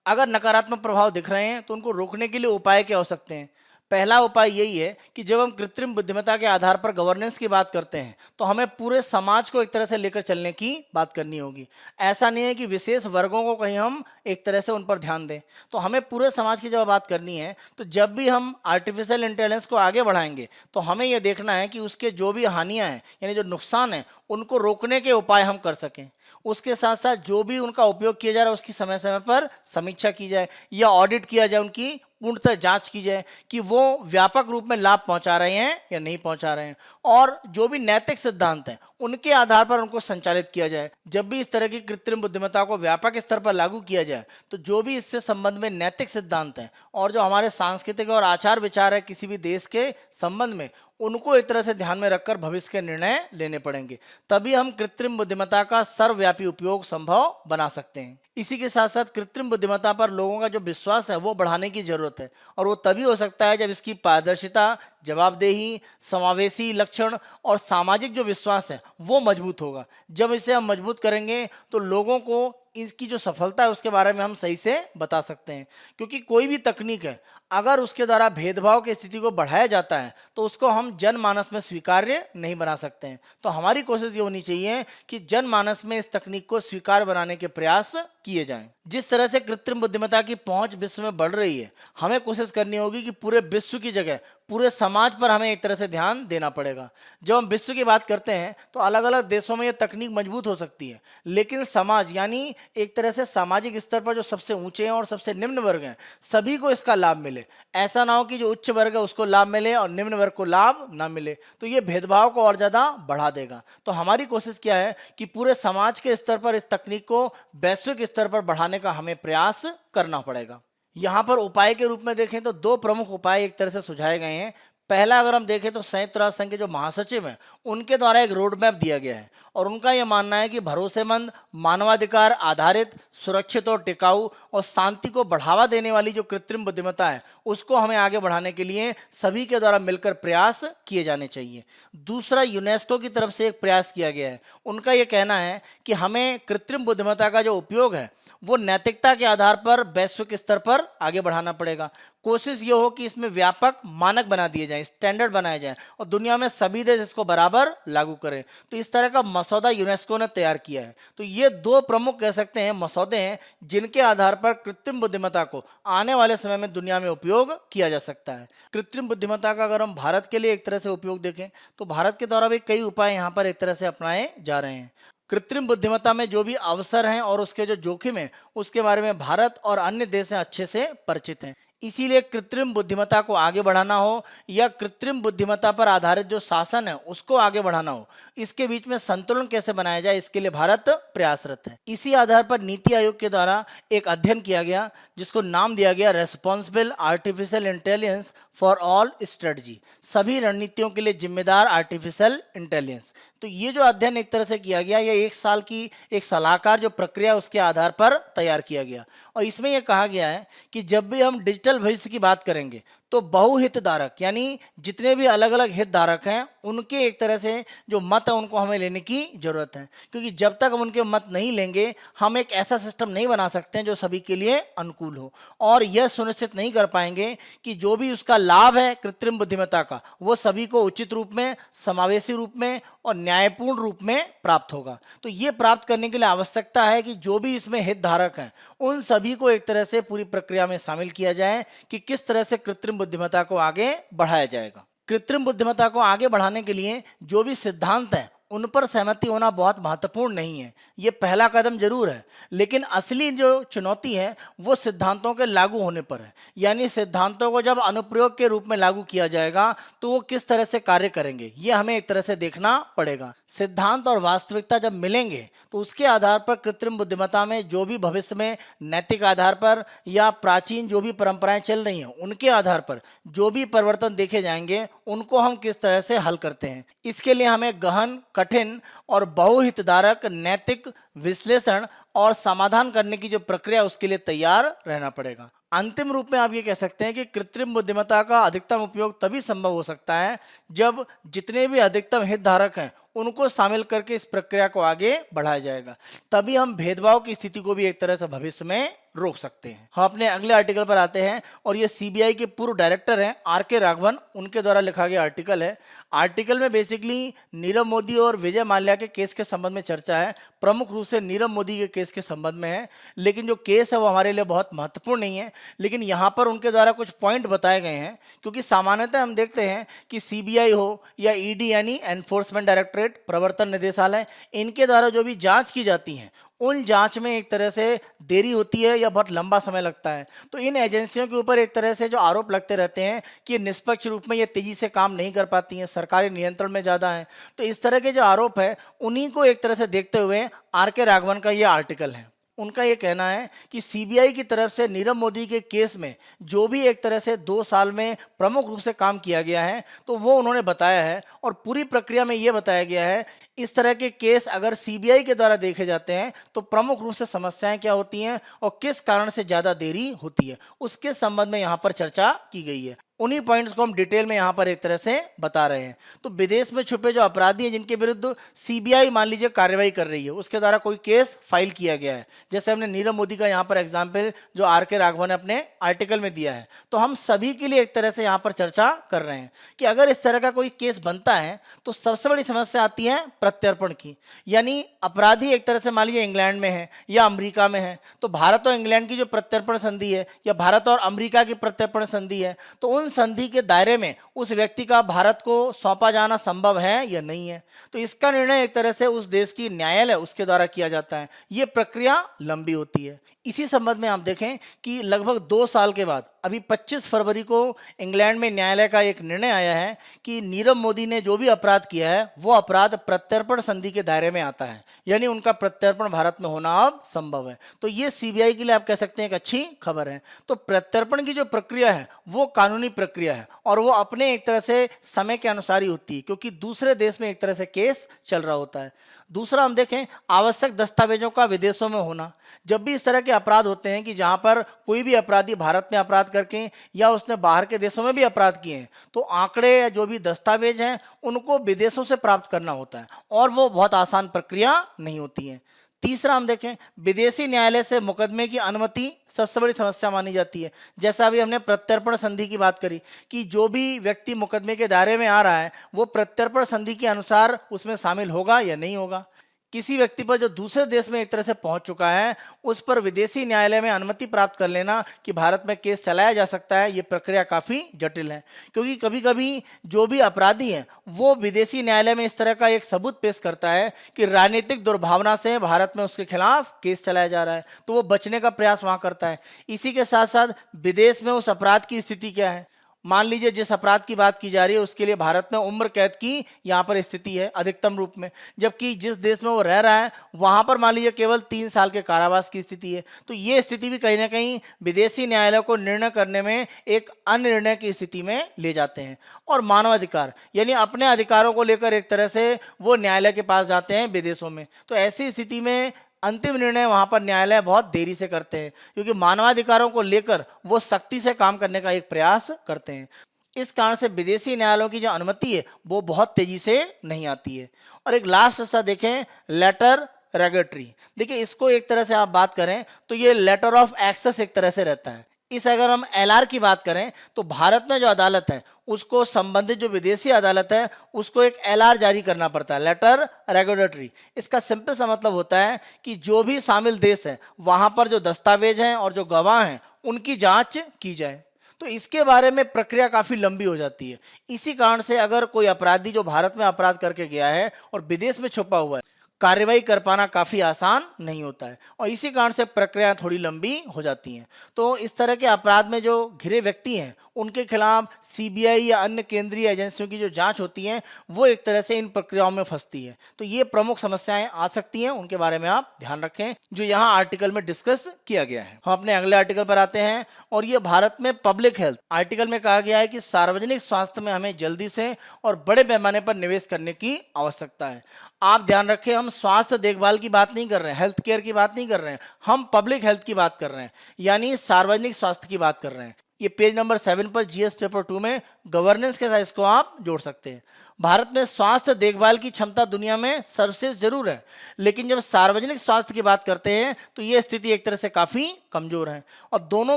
अगर नकारात्मक प्रभाव दिख रहे हैं तो उनको रोकने के लिए उपाय क्या हो सकते हैं? पहला उपाय यही है कि जब हम कृत्रिम बुद्धिमत्ता के आधार पर गवर्नेंस की बात करते हैं तो हमें पूरे समाज को एक तरह से लेकर चलने की बात करनी होगी। ऐसा नहीं है कि विशेष वर्गों को कहीं हम एक तरह से उन पर ध्यान दें। तो हमें पूरे समाज की जब बात करनी है तो जब भी हम आर्टिफिशियल इंटेलिजेंस को आगे बढ़ाएंगे तो हमें यह देखना है कि उसके जो भी हानियां हैं यानी जो नुकसान है उनको रोकने के उपाय हम कर सकें। उसके साथ साथ जो भी उनका उपयोग किया जा रहा है उसकी समय समय पर समीक्षा की जाए या ऑडिट किया जाए, उनकी पूर्णतः जांच की जाए कि वो व्यापक रूप में लाभ पहुंचा रहे हैं या नहीं पहुंचा रहे हैं, और जो भी नैतिक सिद्धांत हैं उनके आधार पर उनको संचालित किया जाए। जब भी इस तरह की कृत्रिम बुद्धिमत्ता को व्यापक स्तर पर लागू किया जाए तो जो भी इससे संबंध में नैतिक सिद्धांत हैं और जो हमारे सांस्कृतिक और आचार विचार है किसी भी देश के संबंध में, उनको एक तरह से ध्यान में रखकर भविष्य के निर्णय लेने पड़ेंगे। तभी हम कृत्रिम बुद्धिमत्ता का सर्वव्यापी उपयोग संभव बना सकते हैं। इसी के साथ साथ कृत्रिम बुद्धिमत्ता पर लोगों का जो विश्वास है वो बढ़ाने की जरूरत है, और वो तभी हो सकता है जब इसकी पारदर्शिता, जवाबदेही, समावेशी लक्षण और सामाजिक जो विश्वास है वो मजबूत होगा। जब इसे हम मजबूत करेंगे तो लोगों को इसकी जो सफलता है उसके बारे में हम सही से बता सकते हैं, क्योंकि कोई भी तकनीक है अगर उसके द्वारा भेदभाव की स्थिति को बढ़ाया जाता है तो उसको हम जनमानस में स्वीकार्य नहीं बना सकते हैं। तो हमारी कोशिश ये होनी चाहिए कि जनमानस में इस तकनीक को स्वीकार बनाने के प्रयास किए जाएं। जिस तरह से कृत्रिम बुद्धिमत्ता की पहुंच विश्व में बढ़ रही है, हमें कोशिश करनी होगी कि पूरे विश्व की जगह पूरे समाज पर हमें एक तरह से ध्यान देना पड़ेगा। जब हम विश्व की बात करते हैं तो अलग अलग देशों में ये तकनीक मजबूत हो सकती है, लेकिन समाज यानी एक तरह से सामाजिक स्तर पर जो सबसे ऊंचे हैं और सबसे निम्न वर्ग हैं सभी को इसका लाभ मिले। ऐसा ना हो कि जो उच्च वर्ग है उसको लाभ मिले और निम्न वर्ग को लाभ ना मिले, तो ये भेदभाव को और ज़्यादा बढ़ा देगा। तो हमारी कोशिश क्या है कि पूरे समाज के स्तर पर इस तकनीक को वैश्विक स्तर पर बढ़ाने का हमें प्रयास करना पड़ेगा। यहाँ पर उपाय के रूप में देखें तो 2 प्रमुख उपाय एक तरह से सुझाए गए हैं। पहला अगर हम देखें तो संयुक्त राष्ट्र संघ के जो महासचिव हैं उनके द्वारा एक रोड मैप दिया गया है, और उनका यह मानना है कि भरोसेमंद, मानवाधिकार आधारित, सुरक्षित और टिकाऊ और शांति को बढ़ावा देने वाली जो कृत्रिम बुद्धिमत्ता है उसको हमें आगे बढ़ाने के लिए सभी के द्वारा मिलकर प्रयास किए जाने चाहिए। दूसरा, यूनेस्को की तरफ से एक प्रयास किया गया है। उनका यह कहना है कि हमें कृत्रिम बुद्धिमत्ता का जो उपयोग है वो नैतिकता के आधार पर वैश्विक स्तर पर आगे बढ़ाना पड़ेगा। कोशिश ये हो कि इसमें व्यापक मानक बना दिए जाएं, स्टैंडर्ड बनाए जाएं और दुनिया में सभी देश इसको बराबर लागू करें। तो इस तरह का मसौदा यूनेस्को ने तैयार किया है। तो ये 2 प्रमुख कह सकते हैं मसौदे हैं जिनके आधार पर कृत्रिम बुद्धिमत्ता को आने वाले समय में दुनिया में उपयोग किया जा सकता है। कृत्रिम बुद्धिमत्ता का अगर हम भारत के लिए एक तरह से उपयोग देखें तो भारत के द्वारा भी कई उपाय यहाँ पर एक तरह से अपनाए जा रहे हैं। कृत्रिम बुद्धिमत्ता में जो भी अवसर हैं और उसके जो जोखिम हैं उसके बारे में भारत और अन्य देश अच्छे से परिचित हैं। इसीलिए कृत्रिम बुद्धिमत्ता को आगे बढ़ाना हो या कृत्रिम बुद्धिमत्ता पर आधारित जो शासन है उसको आगे बढ़ाना हो, इसके बीच में संतुलन कैसे बनाया जाए इसके लिए भारत प्रयासरत है। इसी आधार पर नीति आयोग के द्वारा एक अध्ययन किया गया जिसको नाम दिया गया responsible artificial intelligence for all strategy, सभी रणनीतियों के लिए जिम्मेदार आर्टिफिशियल इंटेलिजेंस। तो तो ये जो अध्ययन एक तरह से किया गया, ये 1 साल की एक सलाहकार जो प्रक्रिया उसके आधार पर तैयार किया गया। और इसमें यह कहा गया है कि जब भी हम डिजिटल भविष्य की बात करेंगे तो बहुहितधारक यानी जितने भी अलग अलग हितधारक हैं उनके एक तरह से जो मत है उनको हमें लेने की जरूरत है, क्योंकि जब तक हम उनके मत नहीं लेंगे हम एक ऐसा सिस्टम नहीं बना सकते हैं जो सभी के लिए अनुकूल हो, और यह सुनिश्चित नहीं कर पाएंगे कि जो भी उसका लाभ है कृत्रिम बुद्धिमत्ता का वो सभी को उचित रूप में, समावेशी रूप में और न्यायपूर्ण रूप में प्राप्त होगा। तो ये प्राप्त करने के लिए आवश्यकता है कि जो भी इसमें हितधारक हैं उन सभी को एक तरह से पूरी प्रक्रिया में शामिल किया जाए कि किस तरह से कृत्रिम बुद्धिमत्ता को आगे बढ़ाया जाएगा। कृत्रिम बुद्धिमत्ता को आगे बढ़ाने के लिए जो भी सिद्धांत हैं उन पर सहमति होना बहुत महत्वपूर्ण नहीं है, ये पहला कदम जरूर है, लेकिन असली जो चुनौती है वो सिद्धांतों के लागू होने पर है। यानी सिद्धांतों को जब अनुप्रयोग के रूप में लागू किया जाएगा तो वो किस तरह से कार्य करेंगे ये हमें एक तरह से देखना पड़ेगा। सिद्धांत और वास्तविकता जब मिलेंगे तो उसके आधार पर कृत्रिम बुद्धिमत्ता में जो भी भविष्य में नैतिक आधार पर या प्राचीन जो भी परंपराएं चल रही हैं उनके आधार पर जो भी परिवर्तन देखे जाएंगे उनको हम किस तरह से हल करते हैं। इसके लिए हमें गहन, कठिन और बहुहितधारक नैतिक विश्लेषण और समाधान करने की जो प्रक्रिया उसके लिए तैयार रहना पड़ेगा। अंतिम रूप में आप ये कह सकते हैं कि कृत्रिम बुद्धिमत्ता का अधिकतम उपयोग तभी संभव हो सकता है जब जितने भी अधिकतम हितधारक हैं उनको शामिल करके इस प्रक्रिया को आगे बढ़ाया जाएगा, तभी हम भेदभाव की स्थिति को भी एक तरह से भविष्य में रोक सकते हैं। हम अपने अगले आर्टिकल पर आते हैं और ये सीबीआई के पूर्व डायरेक्टर हैं आर.के. राघवन, उनके द्वारा लिखा गया आर्टिकल है। आर्टिकल में बेसिकली नीरव मोदी और विजय माल्या के केस के संबंध में चर्चा है, प्रमुख रूप से नीरव मोदी के केस के संबंध में है, लेकिन जो केस है वो हमारे लिए बहुत महत्वपूर्ण नहीं है, लेकिन यहाँ पर उनके द्वारा कुछ पॉइंट बताए गए हैं। क्योंकि सामान्यतः हम देखते हैं कि सीबीआई हो या ईडी यानी एनफोर्समेंट डायरेक्टरेट, प्रवर्तन निदेशालय, इनके द्वारा जो भी जांच की जाती हैं उन जांच में एक तरह से देरी होती है या बहुत लंबा समय लगता है। तो इन एजेंसियों के ऊपर एक तरह से जो आरोप लगते रहते हैं कि ये निष्पक्ष रूप में ये तेजी से काम नहीं कर पाती हैं, सरकारी नियंत्रण में ज़्यादा है। तो इस तरह के जो आरोप है उन्हीं को एक तरह से देखते हुए आर.के. राघवन का ये आर्टिकल है। उनका ये कहना है कि सीबीआई की तरफ से नीरव मोदी के केस में जो भी एक तरह से 2 साल में प्रमुख रूप से काम किया गया है तो वो उन्होंने बताया है, और पूरी प्रक्रिया में ये बताया गया है इस तरह के केस अगर सीबीआई के द्वारा देखे जाते हैं तो प्रमुख रूप से समस्याएं क्या होती हैं और किस कारण से ज़्यादा देरी होती है, उसके संबंध में यहाँ पर चर्चा की गई है। उन्हीं पॉइंट्स को हम डिटेल में यहाँ पर एक तरह से बता रहे हैं। तो विदेश में छुपे जो अपराधी हैं जिनके विरुद्ध सीबीआई मान लीजिए कार्रवाई कर रही है, उसके द्वारा कोई केस फाइल किया गया है, जैसे हमने नीरव मोदी का यहाँ पर एग्जाम्पल जो आर.के. राघवन ने अपने आर्टिकल में दिया है, तो हम सभी के लिए एक तरह से यहाँ पर चर्चा कर रहे हैं कि अगर इस तरह का कोई केस बनता है तो सबसे बड़ी समस्या आती है प्रत्यर्पण की। यानी अपराधी एक तरह से मान लीजिए इंग्लैंड में है या अमेरिका में है, तो भारत और इंग्लैंड की जो प्रत्यर्पण संधि है या भारत और अमेरिका की प्रत्यर्पण संधि है, तो उन संधि के दायरे में उस व्यक्ति का भारत को सौंपा जाना संभव है या नहीं है। तो इसका निर्णय एक तरह से उस देश की न्यायालय उसके द्वारा किया जाता है। ये प्रक्रिया लंबी होती है। इसी संबंध में आप देखें कि लगभग 2 साल के बाद अभी 25 फरवरी को इंग्लैंड में न्यायालय का एक निर्णय आया है कि नीरव मोदी ने जो भी अपराध किया है वो अपराध प्रत्यर्पण संधि के दायरे में आता है, यानी उनका प्रत्यर्पण भारत में होना अब संभव है। तो ये सीबीआई के लिए आप कह सकते हैं एक अच्छी खबर है। तो प्रत्यर्पण की जो प्रक्रिया है वो कानूनी प्रक्रिया है और वो अपने एक तरह से समय के अनुसार ही होती है, क्योंकि दूसरे देश में एक तरह से केस चल रहा होता है। दूसरा हम देखें आवश्यक दस्तावेजों का विदेशों में होना। जब भी इस तरह के अपराध होते हैं कि जहां पर कोई भी अपराधी भारत में अपराध करके या उसने बाहर के देशों में भी अपराध किए हैं, तो आंकड़े या जो भी दस्तावेज हैं उनको विदेशों से प्राप्त करना होता है और वो बहुत आसान प्रक्रिया नहीं होती है। तीसरा हम देखें विदेशी न्यायालय से मुकदमे की अनुमति सबसे बड़ी समस्या मानी जाती है। जैसा अभी हमने प्रत्यर्पण संधि की बात करी कि जो भी व्यक्ति मुकदमे के दायरे में आ रहा है वो प्रत्यर्पण संधि के अनुसार उसमें शामिल होगा या नहीं होगा। किसी व्यक्ति पर जो दूसरे देश में एक तरह से पहुंच चुका है उस पर विदेशी न्यायालय में अनुमति प्राप्त कर लेना कि भारत में केस चलाया जा सकता है, ये प्रक्रिया काफ़ी जटिल है, क्योंकि कभी कभी जो भी अपराधी है वो विदेशी न्यायालय में इस तरह का एक सबूत पेश करता है कि राजनीतिक दुर्भावना से भारत में उसके खिलाफ केस चलाया जा रहा है, तो वो बचने का प्रयास वहाँ करता है। इसी के साथ साथ विदेश में उस अपराध की स्थिति क्या है, मान लीजिए जिस अपराध की बात की जा रही है उसके लिए भारत में उम्र कैद की यहाँ पर स्थिति है अधिकतम रूप में, जबकि जिस देश में वो रह रहा है वहां पर मान लीजिए केवल 3 साल के कारावास की स्थिति है। तो ये स्थिति भी कहीं ना कहीं विदेशी न्यायालय को निर्णय करने में एक अनिर्णय की स्थिति में ले जाते हैं। और मानवाधिकार यानी अपने अधिकारों को लेकर एक तरह से वो न्यायालय के पास जाते हैं विदेशों में, तो ऐसी स्थिति में अंतिम निर्णय वहां पर न्यायालय बहुत देरी से करते हैं, क्योंकि मानवाधिकारों को लेकर वो सख्ती से काम करने का एक प्रयास करते हैं। इस कारण से विदेशी न्यायालयों की जो अनुमति है वो बहुत तेजी से नहीं आती है। और एक लास्ट ऐसा देखें, लेटर रेगुलेटरी, देखिए इसको एक तरह से आप बात करें तो ये लेटर ऑफ एक्सेस एक तरह से रहता है। इस अगर हम एलआर की बात करें तो भारत में जो अदालत है उसको संबंधित जो विदेशी अदालत है उसको एक एलआर जारी करना पड़ता है, लेटर रेगुलेटरी। इसका सिंपल सा मतलब होता है कि जो भी शामिल देश है वहां पर जो दस्तावेज हैं और जो गवाह हैं उनकी जांच की जाए। तो इसके बारे में प्रक्रिया काफी लंबी हो जाती है। इसी कारण से अगर कोई अपराधी जो भारत में अपराध करके गया है और विदेश में छुपा हुआ है, कार्रवाई कर पाना काफी आसान नहीं होता है और इसी कारण से प्रक्रिया थोड़ी लंबी हो जाती हैं। तो इस तरह के अपराध में जो घिरे व्यक्ति हैं उनके खिलाफ सीबीआई या अन्य केंद्रीय एजेंसियों की जो जांच होती है वो एक तरह से इन प्रक्रियाओं में फंसती है। तो ये प्रमुख समस्याएं आ सकती हैं, उनके बारे में आप ध्यान रखें जो यहाँ आर्टिकल में डिस्कस किया गया है। हम अपने अगले आर्टिकल पर आते हैं और ये भारत में पब्लिक हेल्थ आर्टिकल में कहा गया है कि सार्वजनिक स्वास्थ्य में हमें जल्दी से और बड़े पैमाने पर निवेश करने की आवश्यकता है। आप ध्यान रखें, हम स्वास्थ्य देखभाल की बात नहीं कर रहे हैं, हेल्थ केयर की बात नहीं कर रहे हैं, हम पब्लिक हेल्थ की बात कर रहे हैं, यानी सार्वजनिक स्वास्थ्य की बात कर रहे हैं। ये पेज नंबर 7 पर जीएस पेपर 2 में गवर्नेंस के साथ इसको आप जोड़ सकते हैं। भारत में स्वास्थ्य देखभाल की क्षमता दुनिया में सर्वश्रेष्ठ जरूर है, लेकिन जब सार्वजनिक स्वास्थ्य की बात करते हैं तो ये स्थिति एक तरह से काफी कमजोर है और दोनों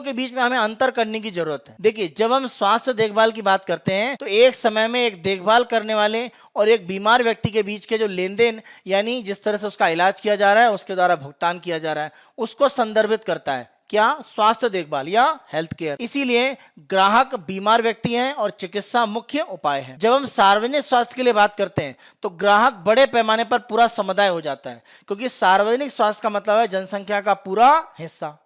के बीच में हमें अंतर करने की जरूरत है। देखिए, जब हम स्वास्थ्य देखभाल की बात करते हैं तो एक समय में एक देखभाल करने वाले और एक बीमार व्यक्ति के बीच के जो लेन देन यानी जिस तरह से उसका इलाज किया जा रहा है, उसके द्वारा भुगतान किया जा रहा है, उसको संदर्भित करता है क्या? स्वास्थ्य देखभाल या हेल्थ केयर। इसीलिए ग्राहक बीमार व्यक्ति हैं और चिकित्सा मुख्य उपाय है। जब हम सार्वजनिक स्वास्थ्य के लिए बात करते हैं तो ग्राहक बड़े पैमाने पर पूरा समुदाय हो जाता है, क्योंकि सार्वजनिक स्वास्थ्य का मतलब है जनसंख्या का पूरा हिस्सा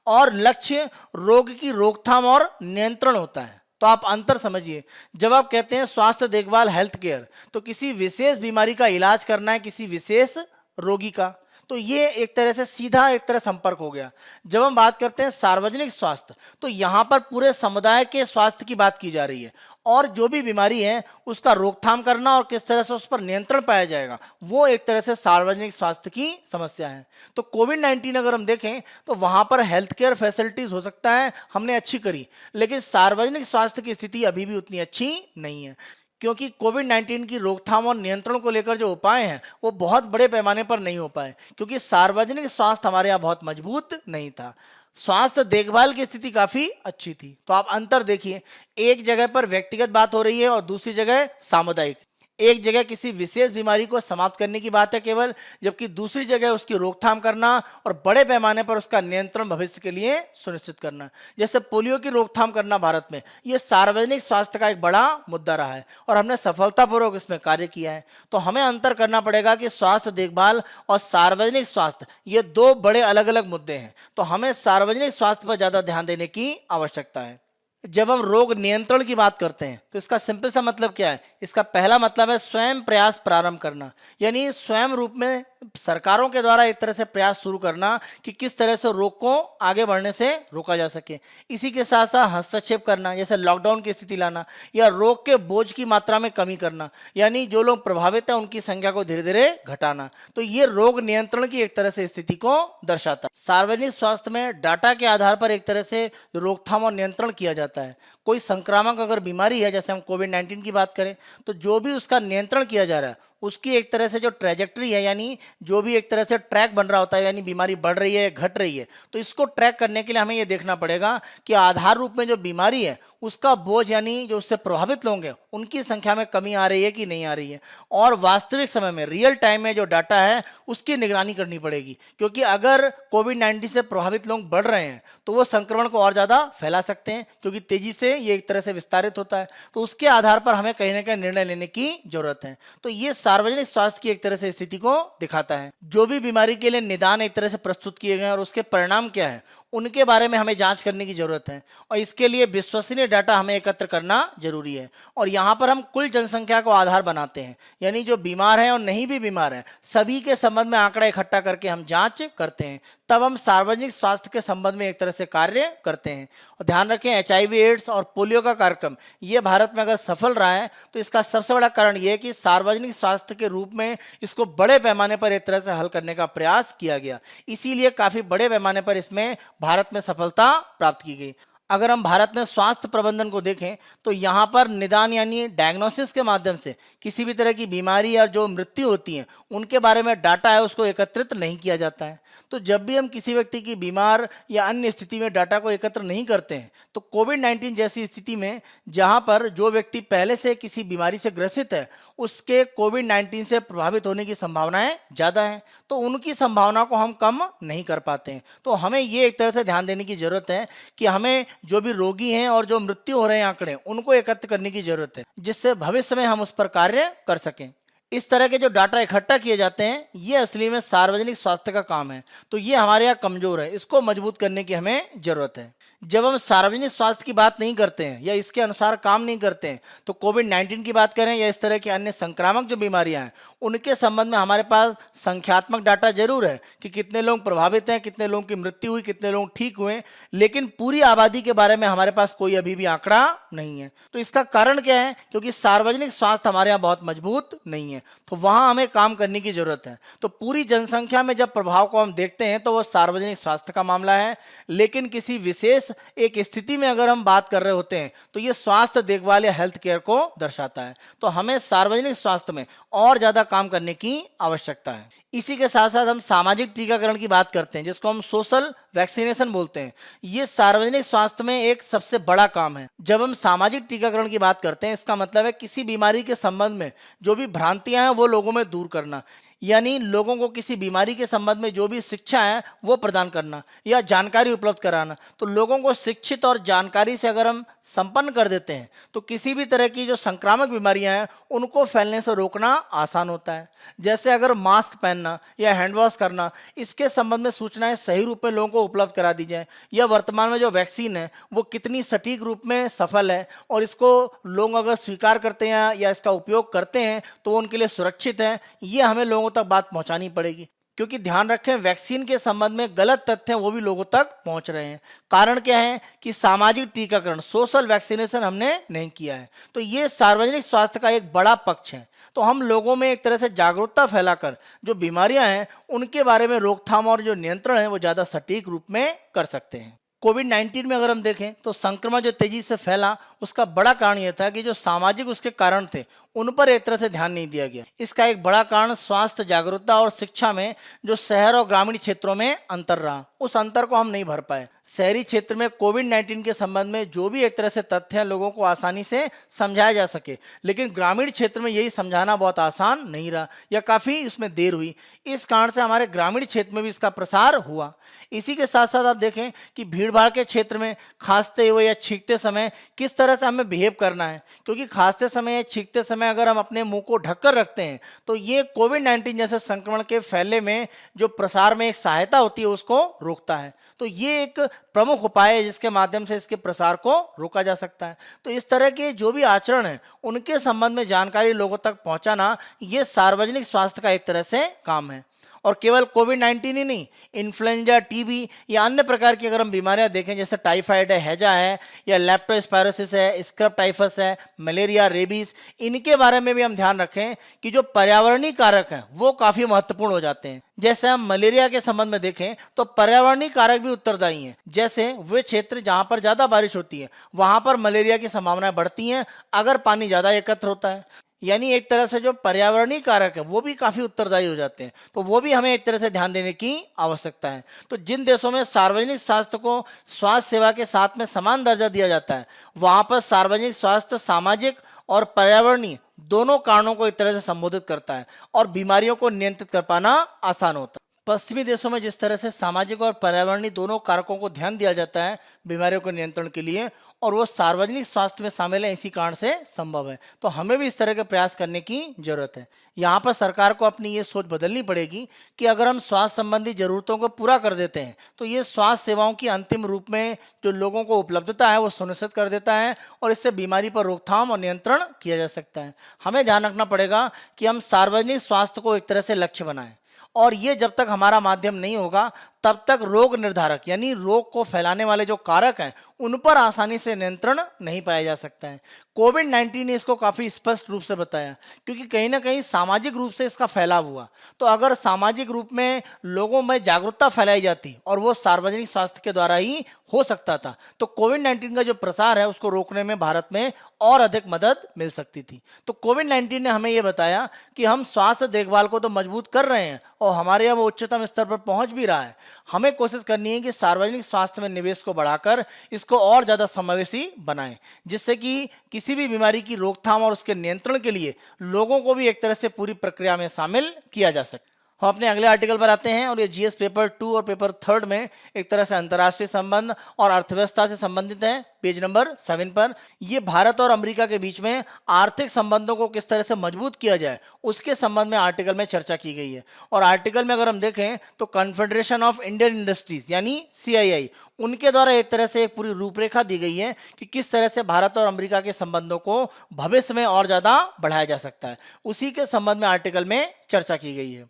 और लक्ष्य रोग की रोकथाम और नियंत्रण होता है। तो आप अंतर समझिए, जब आप कहते हैं स्वास्थ्य देखभाल हेल्थ केयर तो किसी विशेष बीमारी का इलाज करना है किसी विशेष रोगी का, तो ये एक तरह से सीधा एक तरह संपर्क हो गया। जब हम बात करते हैं सार्वजनिक स्वास्थ्य तो यहाँ पर पूरे समुदाय के स्वास्थ्य की बात की जा रही है और जो भी बीमारी है उसका रोकथाम करना और किस तरह से उस पर नियंत्रण पाया जाएगा वो एक तरह से सार्वजनिक स्वास्थ्य की समस्या है। तो कोविड-19 अगर हम देखें तो वहाँ पर हेल्थ केयर फैसिलिटीज हो सकता है हमने अच्छी करी, लेकिन सार्वजनिक स्वास्थ्य की स्थिति अभी भी उतनी अच्छी नहीं है, क्योंकि कोविड-19 की रोकथाम और नियंत्रण को लेकर जो उपाय हैं वो बहुत बड़े पैमाने पर नहीं हो पाए, क्योंकि सार्वजनिक स्वास्थ्य हमारे यहाँ बहुत मजबूत नहीं था। स्वास्थ्य देखभाल की स्थिति काफी अच्छी थी। तो आप अंतर देखिए, एक जगह पर व्यक्तिगत बात हो रही है और दूसरी जगह सामुदायिक। एक जगह किसी विशेष बीमारी को समाप्त करने की बात है केवल, जबकि दूसरी जगह उसकी रोकथाम करना और बड़े पैमाने पर उसका नियंत्रण भविष्य के लिए सुनिश्चित करना। जैसे पोलियो की रोकथाम करना भारत में, ये सार्वजनिक स्वास्थ्य का एक बड़ा मुद्दा रहा है और हमने सफलतापूर्वक इसमें कार्य किया है। तो हमें अंतर करना पड़ेगा कि स्वास्थ्य देखभाल और सार्वजनिक स्वास्थ्य ये दो बड़े अलग अलग मुद्दे हैं। तो हमें सार्वजनिक स्वास्थ्य पर ज्यादा ध्यान देने की आवश्यकता है। जब हम रोग नियंत्रण की बात करते हैं तो इसका सिंपल सा मतलब क्या है? इसका पहला मतलब है स्वयं प्रयास प्रारंभ करना, यानी स्वयं रूप में सरकारों के द्वारा एक तरह से प्रयास शुरू करना कि किस तरह से रोग को आगे बढ़ने से रोका जा सके। इसी के साथ साथ हस्तक्षेप करना, जैसे लॉकडाउन की स्थिति लाना या रोग के बोझ की मात्रा में कमी करना, यानी जो लोग प्रभावित हैं उनकी संख्या को धीरे धीरे घटाना। तो ये रोग नियंत्रण की एक तरह से स्थिति को दर्शाता है। सार्वजनिक स्वास्थ्य में डाटा के आधार पर एक तरह से रोकथाम और नियंत्रण किया जाता है। कोई संक्रामक अगर बीमारी है, जैसे हम कोविड-19 की बात करें, तो जो भी उसका नियंत्रण किया जा रहा है उसकी एक तरह से जो ट्रेजेक्टरी है, यानी जो भी एक तरह से ट्रैक बन रहा होता है, यानी बीमारी बढ़ रही है घट रही है, तो इसको ट्रैक करने के लिए हमें ये देखना पड़ेगा कि आधार रूप में जो बीमारी है उसका बोझ यानी जो उससे प्रभावित लोग हैं उनकी संख्या में कमी आ रही है कि नहीं आ रही है, और वास्तविक समय में रियल टाइम में जो डाटा है उसकी निगरानी करनी पड़ेगी। क्योंकि अगर कोविड-19 से प्रभावित लोग बढ़ रहे हैं तो वो संक्रमण को और ज़्यादा फैला सकते हैं, क्योंकि तेजी से ये एक तरह से विस्तारित होता है। तो उसके आधार पर हमें कहीं ना कहीं निर्णय लेने की जरूरत है। तो ये सार्वजनिक स्वास्थ्य की एक तरह से स्थिति को दिखाता है। जो भी बीमारी के लिए निदान एक तरह से प्रस्तुत किए गए और उसके परिणाम क्या है उनके बारे में हमें जांच करने की जरूरत है और इसके लिए विश्वसनीय डाटा हमें एकत्र करना जरूरी है। और यहाँ पर हम कुल जनसंख्या को आधार बनाते हैं, यानी जो बीमार हैं और नहीं भी बीमार हैं सभी के संबंध में आंकड़ा इकट्ठा करके हम जांच करते हैं। तब हम सार्वजनिक स्वास्थ्य के संबंध में एक तरह से कार्य करते हैं। और ध्यान रखें, HIV एड्स और पोलियो का कार्यक्रम ये भारत में अगर सफल रहा है तो इसका सबसे बड़ा कारण ये है कि सार्वजनिक स्वास्थ्य के रूप में इसको बड़े पैमाने पर एक तरह से हल करने का प्रयास किया गया, इसीलिए काफी बड़े पैमाने पर इसमें भारत में सफलता प्राप्त की गई। अगर हम भारत में स्वास्थ्य प्रबंधन को देखें तो यहाँ पर निदान यानी डायग्नोसिस के माध्यम से किसी भी तरह की बीमारी या जो मृत्यु होती है उनके बारे में डाटा है उसको एकत्रित नहीं किया जाता है। तो जब भी हम किसी व्यक्ति की बीमार या अन्य स्थिति में डाटा को एकत्र नहीं करते हैं तो कोविड-19 जैसी स्थिति में जहाँ पर जो व्यक्ति पहले से किसी बीमारी से ग्रसित है उसके कोविड-19 से प्रभावित होने की संभावनाएं ज़्यादा हैं, तो उनकी संभावना को हम कम नहीं कर पाते हैं। तो हमें ये एक तरह से ध्यान देने की जरूरत है कि हमें जो भी रोगी हैं और जो मृत्यु हो रहे हैं आंकड़े उनको एकत्र करने की जरूरत है, जिससे भविष्य में हम उस पर कार्य कर सकें। इस तरह के जो डाटा इकट्ठा किए जाते हैं ये असली में सार्वजनिक स्वास्थ्य का काम है, तो ये हमारे यहाँ कमजोर है, इसको मजबूत करने की हमें जरूरत है। जब हम सार्वजनिक स्वास्थ्य की बात नहीं करते हैं या इसके अनुसार काम नहीं करते हैं तो कोविड-19 की बात करें या इस तरह की अन्य संक्रामक जो बीमारियां हैं उनके संबंध में हमारे पास संख्यात्मक डाटा जरूर है कि कितने लोग प्रभावित हैं, कितने लोगों की मृत्यु हुई, कितने लोग ठीक हुए, लेकिन पूरी आबादी के बारे में हमारे पास कोई अभी भी आंकड़ा नहीं है। तो इसका कारण क्या है? क्योंकि सार्वजनिक स्वास्थ्य हमारे यहाँ बहुत मजबूत नहीं है, तो वहां हमें काम करने की जरूरत है। तो पूरी जनसंख्या में जब प्रभाव को हम देखते हैं तो वो सार्वजनिक स्वास्थ्य का मामला है, लेकिन किसी विशेष एक स्थिति में अगर हम बात कर रहे होते हैं तो ये स्वास्थ्य देखभाल या हेल्थ केयर को दर्शाता है। तो हमें सार्वजनिक स्वास्थ्य में और ज्यादा काम करने की आवश्यकता है। इसी के साथ साथ हम सामाजिक टीकाकरण की बात करते हैं जिसको हम सोशल वैक्सीनेशन बोलते हैं। ये सार्वजनिक स्वास्थ्य में एक सबसे बड़ा काम है। जब हम सामाजिक टीकाकरण की बात करते हैं इसका मतलब है किसी बीमारी के संबंध में जो भी भ्रांतियां हैं वो लोगों में दूर करना, यानी लोगों को किसी बीमारी के संबंध में जो भी शिक्षा है वो प्रदान करना या जानकारी उपलब्ध कराना। तो लोगों को शिक्षित और जानकारी से अगर हम संपन्न कर देते हैं तो किसी भी तरह की जो संक्रामक बीमारियां हैं उनको फैलने से रोकना आसान होता है। जैसे अगर मास्क पहनना या हैंड वॉश करना, इसके संबंध में सूचनाएं सही रूप में लोगों को उपलब्ध करा दी जाए, या वर्तमान में जो वैक्सीन है वो कितनी सटीक रूप में सफल है और इसको लोग अगर स्वीकार करते हैं या इसका उपयोग करते हैं तो वो उनके लिए सुरक्षित है, ये हमें लोगों तक बात पहुंचानी पड़ेगी। क्योंकि ध्यान रखें वैक्सीन के संबंध में गलत तथ्य वो भी लोगों तक पहुंच रहे हैं। कारण क्या है कि सामाजिक टीकाकरण सोशल वैक्सीनेशन हमने नहीं किया है। तो ये सार्वजनिक स्वास्थ्य का एक बड़ा पक्ष है। तो हम लोगों में एक तरह से जागरूकता फैलाकर जो बीमारियां हैं उनके बारे में रोकथाम और जो नियंत्रण है वो ज्यादा सटीक रूप में कर सकते हैं। कोविड-19 में अगर हम देखें तो संक्रमण जो तेजी से फैला उसका बड़ा कारण यह था कि जो सामाजिक उसके कारण थे उन पर एक तरह से ध्यान नहीं दिया गया। इसका एक बड़ा कारण स्वास्थ्य जागरूकता और शिक्षा में जो शहर और ग्रामीण क्षेत्रों में अंतर रहा, उस अंतर को हम नहीं भर पाए। शहरी क्षेत्र में कोविड-19 के संबंध में जो भी एक तरह से तथ्य लोगों को आसानी से समझाया जा सके, लेकिन ग्रामीण क्षेत्र में यही समझाना बहुत आसान नहीं रहा या काफ़ी इसमें देर हुई। इस कारण से हमारे ग्रामीण क्षेत्र में भी इसका प्रसार हुआ। इसी के साथ साथ आप देखें कि भीड़ भाड़ के क्षेत्र में खांसते हुए या छींकते समय किस तरह से हमें बिहेव करना है, क्योंकि खांसते समय या छींकते समय अगर हम अपने मुंह को ढककर रखते हैं तो ये कोविड-19 जैसे संक्रमण के फैलने में जो प्रसार में एक सहायता होती है उसको रोकता है। तो ये एक प्रमुख उपाय है जिसके माध्यम से इसके प्रसार को रोका जा सकता है। तो इस तरह के जो भी आचरण है उनके संबंध में जानकारी लोगों तक पहुंचाना ये सार्वजनिक स्वास्थ्य का एक तरह से काम है। और केवल कोविड-19 ही नहीं, इन्फ्लुएंजा, टीबी या अन्य प्रकार की अगर हम बीमारियां देखें जैसे टाइफाइड है, हैजा है या लेप्टोस्पायरोसिस है, स्क्रब टाइफस है, मलेरिया, रेबीज, इनके बारे में भी हम ध्यान रखें कि जो पर्यावरणीय कारक हैं वो काफी महत्वपूर्ण हो जाते हैं। जैसे हम मलेरिया के संबंध में देखें तो पर्यावरणीय कारक भी उत्तरदायी हैं। जैसे वे क्षेत्र जहां पर ज्यादा बारिश होती है वहां पर मलेरिया की संभावनाएं बढ़ती हैं अगर पानी ज्यादा एकत्र होता है। यानी एक तरह से जो पर्यावरणीय कारक है वो भी काफी उत्तरदायी हो जाते हैं, तो वो भी हमें एक तरह से ध्यान देने की आवश्यकता है। तो जिन देशों में सार्वजनिक स्वास्थ्य को स्वास्थ्य सेवा के साथ में समान दर्जा दिया जाता है वहां पर सार्वजनिक स्वास्थ्य सामाजिक और पर्यावरणीय दोनों कारणों को एक तरह से संबोधित करता है और बीमारियों को नियंत्रित कर पाना आसान होता है। पश्चिमी देशों में जिस तरह से सामाजिक और पर्यावरणीय दोनों कारकों को ध्यान दिया जाता है बीमारियों के नियंत्रण के लिए, और वो सार्वजनिक स्वास्थ्य में शामिल है, इसी कारण से संभव है। तो हमें भी इस तरह के प्रयास करने की जरूरत है। यहाँ पर सरकार को अपनी ये सोच बदलनी पड़ेगी कि अगर हम स्वास्थ्य संबंधी जरूरतों को पूरा कर देते हैं तो ये स्वास्थ्य सेवाओं की अंतिम रूप में जो लोगों को उपलब्धता है वो सुनिश्चित कर देता है, और इससे बीमारी पर रोकथाम और नियंत्रण किया जा सकता है। हमें ध्यान रखना पड़ेगा कि हम सार्वजनिक स्वास्थ्य को एक तरह से लक्ष्य बनाएं, और ये जब तक हमारा माध्यम नहीं होगा तब तक रोग निर्धारक यानी रोग को फैलाने वाले जो कारक हैं उन पर आसानी से नियंत्रण नहीं पाया जा सकता है। कोविड-19 ने इसको काफ़ी स्पष्ट रूप से बताया, क्योंकि कहीं ना कहीं सामाजिक रूप से इसका फैलाव हुआ। तो अगर सामाजिक रूप में लोगों में जागरूकता फैलाई जाती और वो सार्वजनिक स्वास्थ्य के द्वारा ही हो सकता था, तो कोविड-19 का जो प्रसार है उसको रोकने में भारत में और अधिक मदद मिल सकती थी। तो कोविड-19 ने हमें ये बताया कि हम स्वास्थ्य देखभाल को तो मजबूत कर रहे हैं और हमारे यहाँ वो उच्चतम स्तर पर पहुंच भी रहा है। हमें कोशिश करनी है कि सार्वजनिक स्वास्थ्य में निवेश को बढ़ाकर इसको और ज़्यादा समावेशी बनाएं, जिससे कि किसी भी बीमारी की रोकथाम और उसके नियंत्रण के लिए लोगों को भी एक तरह से पूरी प्रक्रिया में शामिल किया जा सके। हम अपने अगले आर्टिकल पर आते हैं, और ये जीएस पेपर 2 और पेपर 3 में एक तरह से अंतर्राष्ट्रीय संबंध और अर्थव्यवस्था से संबंधित है। पेज नंबर 7 पर ये भारत और अमेरिका के बीच में आर्थिक संबंधों को किस तरह से मजबूत किया जाए उसके संबंध में आर्टिकल में चर्चा की गई है। और आर्टिकल में अगर हम देखें तो कॉन्फेडरेशन ऑफ इंडियन इंडस्ट्रीज यानी CII, उनके द्वारा एक तरह से एक पूरी रूपरेखा दी गई है कि किस तरह से भारत और अमेरिका के संबंधों को भविष्य में और ज़्यादा बढ़ाया जा सकता है। उसी के संबंध में आर्टिकल में चर्चा की गई है।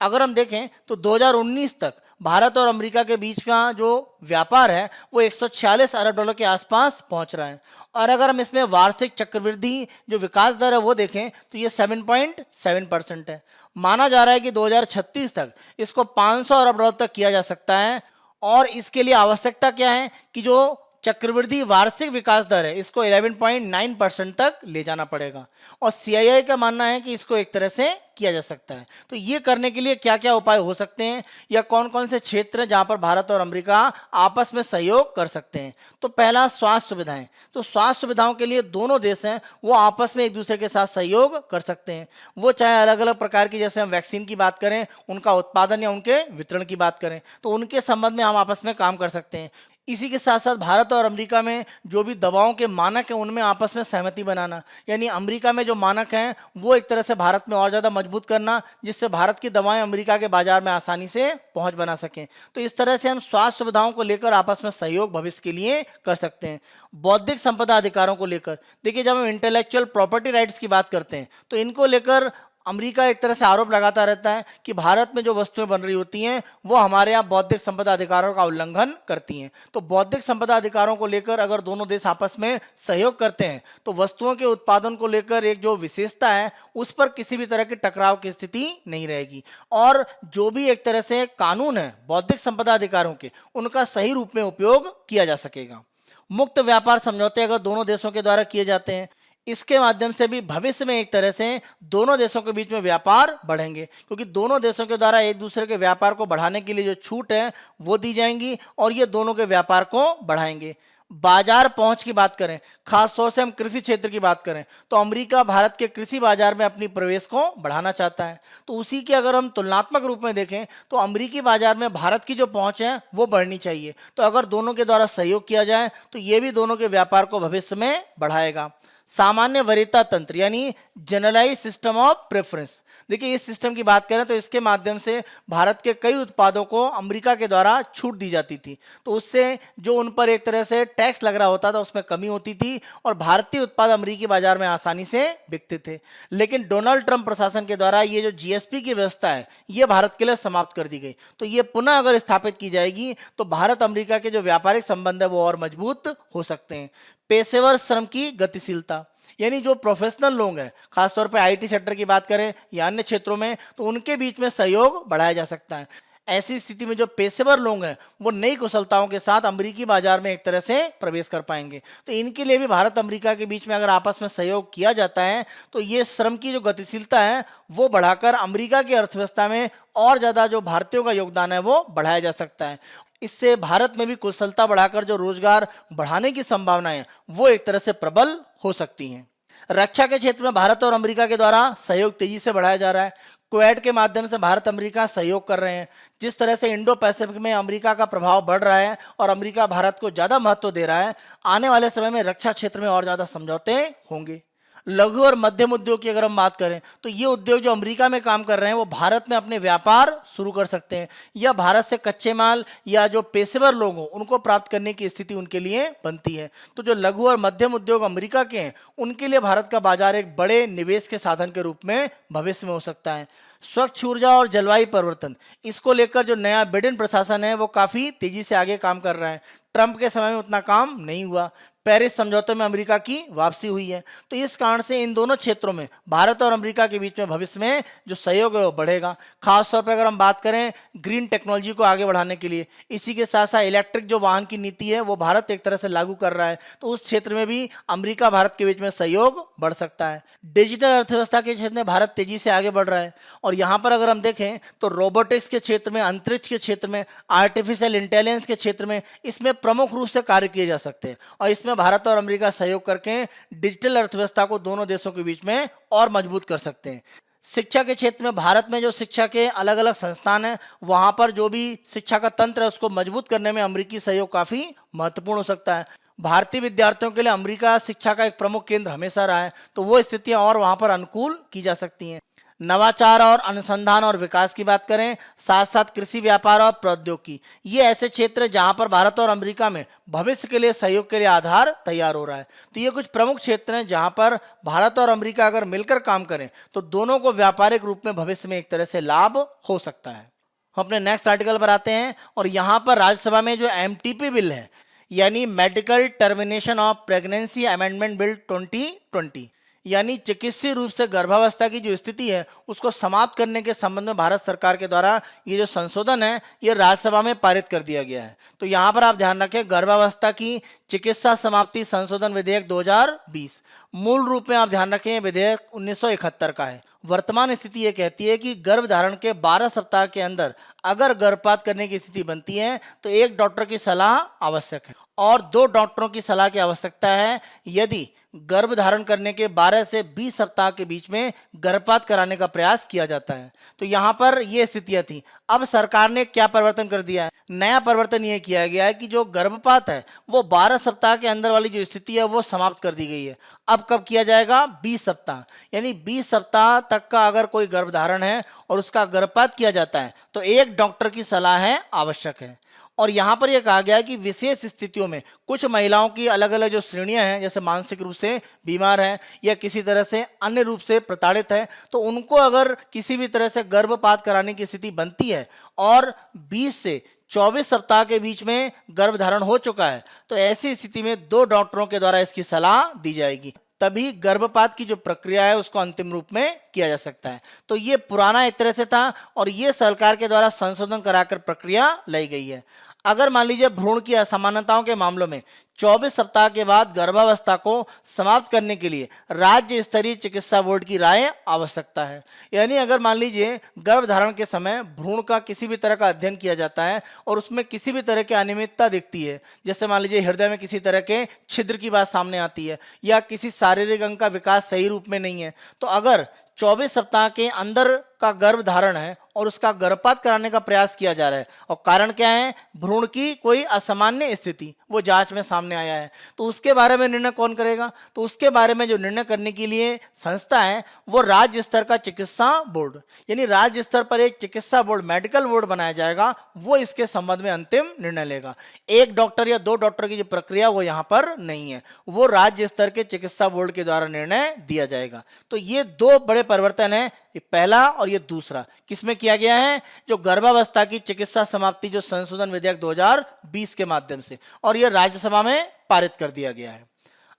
अगर हम देखें तो 2019 तक भारत और अमेरिका के बीच का जो व्यापार है वो 146 अरब डॉलर के आसपास पहुंच रहा है, और अगर हम इसमें वार्षिक चक्रवृद्धि जो विकास दर है वो देखें तो ये 7.7% है। माना जा रहा है कि 2036 तक इसको 500 अरब डॉलर तक किया जा सकता है, और इसके लिए आवश्यकता क्या है कि जो चक्रवृद्धि वार्षिक विकास दर है इसको 11.9% तक ले जाना पड़ेगा, और CII का मानना है कि इसको एक तरह से किया जा सकता है। तो ये करने के लिए क्या क्या उपाय हो सकते हैं या कौन कौन से क्षेत्र हैं जहां पर भारत और अमेरिका आपस में सहयोग कर सकते हैं। तो पहला, स्वास्थ्य सुविधाएं। तो स्वास्थ्य सुविधाओं के लिए दोनों देश हैं वो आपस में एक दूसरे के साथ सहयोग कर सकते हैं। वो चाहे अलग अलग प्रकार की, जैसे हम वैक्सीन की बात करें, उनका उत्पादन या उनके वितरण की बात करें, तो उनके संबंध में हम आपस में काम कर सकते हैं। इसी के साथ साथ भारत और अमेरिका में जो भी दवाओं के मानक हैं उनमें आपस में सहमति बनाना, यानी अमेरिका में जो मानक हैं वो एक तरह से भारत में और ज़्यादा मजबूत करना, जिससे भारत की दवाएं अमेरिका के बाजार में आसानी से पहुंच बना सकें। तो इस तरह से हम स्वास्थ्य सुविधाओं को लेकर आपस में सहयोग भविष्य के लिए कर सकते हैं। बौद्धिक संपदा अधिकारों को लेकर देखिए, जब हम इंटेलेक्चुअल प्रॉपर्टी राइट्स की बात करते हैं तो इनको लेकर अमेरिका एक तरह से आरोप लगाता रहता है कि भारत में जो वस्तुएं बन रही होती हैं वो हमारे यहाँ बौद्धिक संपदा अधिकारों का उल्लंघन करती हैं। तो बौद्धिक संपदा अधिकारों को लेकर अगर दोनों देश आपस में सहयोग करते हैं तो वस्तुओं के उत्पादन को लेकर एक जो विशेषता है उस पर किसी भी तरह के टकराव की स्थिति नहीं रहेगी, और जो भी एक तरह से कानून है बौद्धिक संपदा अधिकारों के, उनका सही रूप में उपयोग किया जा सकेगा। मुक्त व्यापार समझौते अगर दोनों देशों के द्वारा किए जाते हैं, इसके माध्यम से भी भविष्य में एक तरह से दोनों देशों के बीच में व्यापार बढ़ेंगे, क्योंकि दोनों देशों के द्वारा एक दूसरे के व्यापार को बढ़ाने के लिए जो छूट है वो दी जाएंगी, और ये दोनों के व्यापार को बढ़ाएंगे। बाजार पहुंच की बात करें, खास तौर से हम कृषि क्षेत्र की बात करें, तो अमेरिका भारत के कृषि बाजार में अपनी प्रवेश को बढ़ाना चाहता है। तो उसी के अगर हम तुलनात्मक रूप में देखें तो अमेरिकी बाजार में भारत की जो पहुंच है वो बढ़नी चाहिए। तो अगर दोनों के द्वारा सहयोग किया जाए तो ये भी दोनों के व्यापार को भविष्य में बढ़ाएगा। सामान्य वरीयता तंत्र यानी जनरलाइज सिस्टम ऑफ प्रेफरेंस, देखिए इस सिस्टम की बात करें तो इसके माध्यम से भारत के कई उत्पादों को अमेरिका के द्वारा छूट दी जाती थी, तो उससे जो उन पर एक तरह से टैक्स लग रहा होता था उसमें कमी होती थी और भारतीय उत्पाद अमेरिकी बाजार में आसानी से बिकते थे। लेकिन डोनाल्ड ट्रंप प्रशासन के द्वारा ये जो GSP की व्यवस्था है ये भारत के लिए समाप्त कर दी गई। तो ये पुनः अगर स्थापित की जाएगी तो भारत अमेरिका के जो व्यापारिक संबंध है वो और मजबूत हो सकते हैं। पेशेवर श्रम की गतिशीलता, यानी जो प्रोफेशनल लोग हैं, खासतौर पर IT सेक्टर की बात करें या अन्य क्षेत्रों में, तो उनके बीच में सहयोग बढ़ाया जा सकता है। ऐसी स्थिति में जो पेशेवर लोग हैं वो नई कुशलताओं के साथ अमेरिकी बाजार में एक तरह से प्रवेश कर पाएंगे। तो इनके लिए भी भारत अमेरिका के बीच में अगर आपस में सहयोग किया जाता है तो ये श्रम की जो गतिशीलता है वो बढ़ाकर अमेरिका की अर्थव्यवस्था में और ज़्यादा जो भारतीयों का योगदान है वो बढ़ाया जा सकता है। इससे भारत में भी कुशलता बढ़ाकर जो रोजगार बढ़ाने की संभावनाएं वो एक तरह से प्रबल हो सकती हैं। रक्षा के क्षेत्र में भारत और अमेरिका के द्वारा सहयोग तेजी से बढ़ाया जा रहा है। क्वेड के माध्यम से भारत अमेरिका सहयोग कर रहे हैं। जिस तरह से इंडो पैसिफिक में अमेरिका का प्रभाव बढ़ रहा है और अमेरिका भारत को ज्यादा महत्व दे रहा है, आने वाले समय में रक्षा क्षेत्र में और ज्यादा समझौते होंगे। लघु और मध्यम उद्योग की अगर हम बात करें तो ये उद्योग जो अमेरिका में काम कर रहे हैं वो भारत में अपने व्यापार शुरू कर सकते हैं, या भारत से कच्चे माल या जो पेशेवर लोग हों उनको प्राप्त करने की स्थिति उनके लिए बनती है। तो जो लघु और मध्यम उद्योग अमेरिका के हैं उनके लिए भारत का बाजार एक बड़े निवेश के साधन के रूप में भविष्य में हो सकता है। स्वच्छ ऊर्जा और जलवायु परिवर्तन, इसको लेकर जो नया बिडेन प्रशासन है वो काफी तेजी से आगे काम कर रहा है। ट्रंप के समय में उतना काम नहीं हुआ। पेरिस समझौते में अमेरिका की वापसी हुई है। तो इस कारण से इन दोनों क्षेत्रों में भारत और अमेरिका के बीच में भविष्य में जो सहयोग है वो बढ़ेगा। खासतौर पर अगर हम बात करें ग्रीन टेक्नोलॉजी को आगे बढ़ाने के लिए, इसी के साथ साथ इलेक्ट्रिक जो वाहन की नीति है वो भारत एक तरह से लागू कर रहा है, तो उस क्षेत्र में भी अमेरिका भारत के बीच में सहयोग बढ़ सकता है। डिजिटल अर्थव्यवस्था के क्षेत्र में भारत तेजी से आगे बढ़ रहा है और यहाँ पर अगर हम देखें तो रोबोटिक्स के क्षेत्र में, अंतरिक्ष के क्षेत्र में, आर्टिफिशियल इंटेलिजेंस के क्षेत्र में इसमें प्रमुख रूप से कार्य किए जा सकते हैं और इसमें भारत और अमेरिका सहयोग करके डिजिटल अर्थव्यवस्था को दोनों देशों के बीच में और मजबूत कर सकते हैं। शिक्षा के क्षेत्र में भारत में जो शिक्षा के अलग अलग संस्थान हैं वहां पर जो भी शिक्षा का तंत्र है उसको मजबूत करने में अमेरिकी सहयोग काफी महत्वपूर्ण हो सकता है। भारतीय विद्यार्थियों के लिए अमेरिका शिक्षा का एक प्रमुख केंद्र हमेशा रहा है, तो वो स्थितियां और वहां पर अनुकूल की जा सकती हैं। नवाचार और अनुसंधान और विकास की बात करें, साथ साथ कृषि, व्यापार और प्रौद्योगिकी, ये ऐसे क्षेत्र हैं जहां पर भारत और अमेरिका में भविष्य के लिए सहयोग के लिए आधार तैयार हो रहा है। तो ये कुछ प्रमुख क्षेत्र हैं जहां पर भारत और अमेरिका अगर मिलकर काम करें तो दोनों को व्यापारिक रूप में भविष्य में एक तरह से लाभ हो सकता है। हम अपने नेक्स्ट आर्टिकल पर आते हैं और यहाँ पर राज्यसभा में जो एमटीपी बिल है, यानी medical termination of pregnancy amendment bill 2020, यानी चिकित्सीय रूप से गर्भावस्था की जो स्थिति है उसको समाप्त करने के संबंध में भारत सरकार के द्वारा ये जो संशोधन है ये राज्यसभा में पारित कर दिया गया है। तो यहाँ पर आप ध्यान रखें, गर्भावस्था की चिकित्सा समाप्ति संशोधन विधेयक 2020, मूल रूप में आप ध्यान रखें विधेयक 1971 का है। वर्तमान स्थिति ये कहती है कि गर्भधारण के 12 सप्ताह के अंदर अगर गर्भपात करने की स्थिति बनती है तो एक डॉक्टर की सलाह आवश्यक है और 2 डॉक्टरों की सलाह की आवश्यकता है यदि गर्भ धारण करने के 12 से 20 सप्ताह के बीच में गर्भपात कराने का प्रयास किया जाता है। तो यहाँ पर ये स्थितियां थी। अब सरकार ने क्या परिवर्तन कर दिया है, नया परिवर्तन ये किया गया है कि जो गर्भपात है वो 12 सप्ताह के अंदर वाली जो स्थिति है वो समाप्त कर दी गई है। अब कब किया जाएगा, 20 सप्ताह, यानी 20 सप्ताह तक का अगर कोई गर्भधारण है और उसका गर्भपात किया जाता है तो एक डॉक्टर की सलाह है आवश्यक है। और यहाँ पर यह कहा गया है कि विशेष स्थितियों में कुछ महिलाओं की अलग अलग जो श्रेणियां हैं, जैसे मानसिक रूप से बीमार हैं या किसी तरह से अन्य रूप से प्रताड़ित है, तो उनको अगर किसी भी तरह से गर्भपात कराने की स्थिति बनती है और 20 से 24 सप्ताह के बीच में गर्भधारण हो चुका है तो ऐसी स्थिति में 2 डॉक्टरों के द्वारा इसकी सलाह दी जाएगी, तभी गर्भपात की जो प्रक्रिया है उसको अंतिम रूप में किया जा सकता है। तो ये पुराना एक तरह से था और ये सरकार के द्वारा संशोधन कराकर प्रक्रिया लाई गई है। अगर मान लीजिए भ्रूण की असमानताओं के मामलों में 24 सप्ताह के बाद गर्भावस्था को समाप्त करने के लिए राज्य स्तरीय चिकित्सा बोर्ड की राय आवश्यकता है। यानी अगर मान लीजिए गर्भधारण के समय भ्रूण का किसी भी तरह का अध्ययन किया जाता है और उसमें किसी भी तरह की अनियमितता दिखती है, जैसे मान लीजिए हृदय में किसी तरह के छिद्र की बात सामने आती है या किसी शारीरिक अंग का विकास सही रूप में नहीं है, तो अगर 24 सप्ताह के अंदर का गर्भधारण है और उसका गर्भपात कराने का प्रयास किया जा रहा है और कारण क्या है, भ्रूण की कोई असामान्य स्थिति वो जांच में सामने आया है, तो उसके बारे में निर्णय कौन करेगा, तो उसके बारे में जो निर्णय करने के लिए संस्था है वो राज्य स्तर का चिकित्सा बोर्ड, यानी राज्य स्तर पर एक चिकित्सा बोर्ड, मेडिकल बोर्ड बनाया जाएगा, वो इसके संबंध में अंतिम निर्णय लेगा। एक डॉक्टर या 2 डॉक्टर की जो प्रक्रिया वो यहाँ पर नहीं है, वो राज्य स्तर के चिकित्सा बोर्ड के द्वारा निर्णय दिया जाएगा। तो ये 2 बड़े परिवर्तन है, ये पहला और ये दूसरा किसमें किया गया है, जो गर्भावस्था की चिकित्सा समाप्ति जो संशोधन विधेयक 2020 के माध्यम से, और ये राज्यसभा में पारित कर दिया गया है।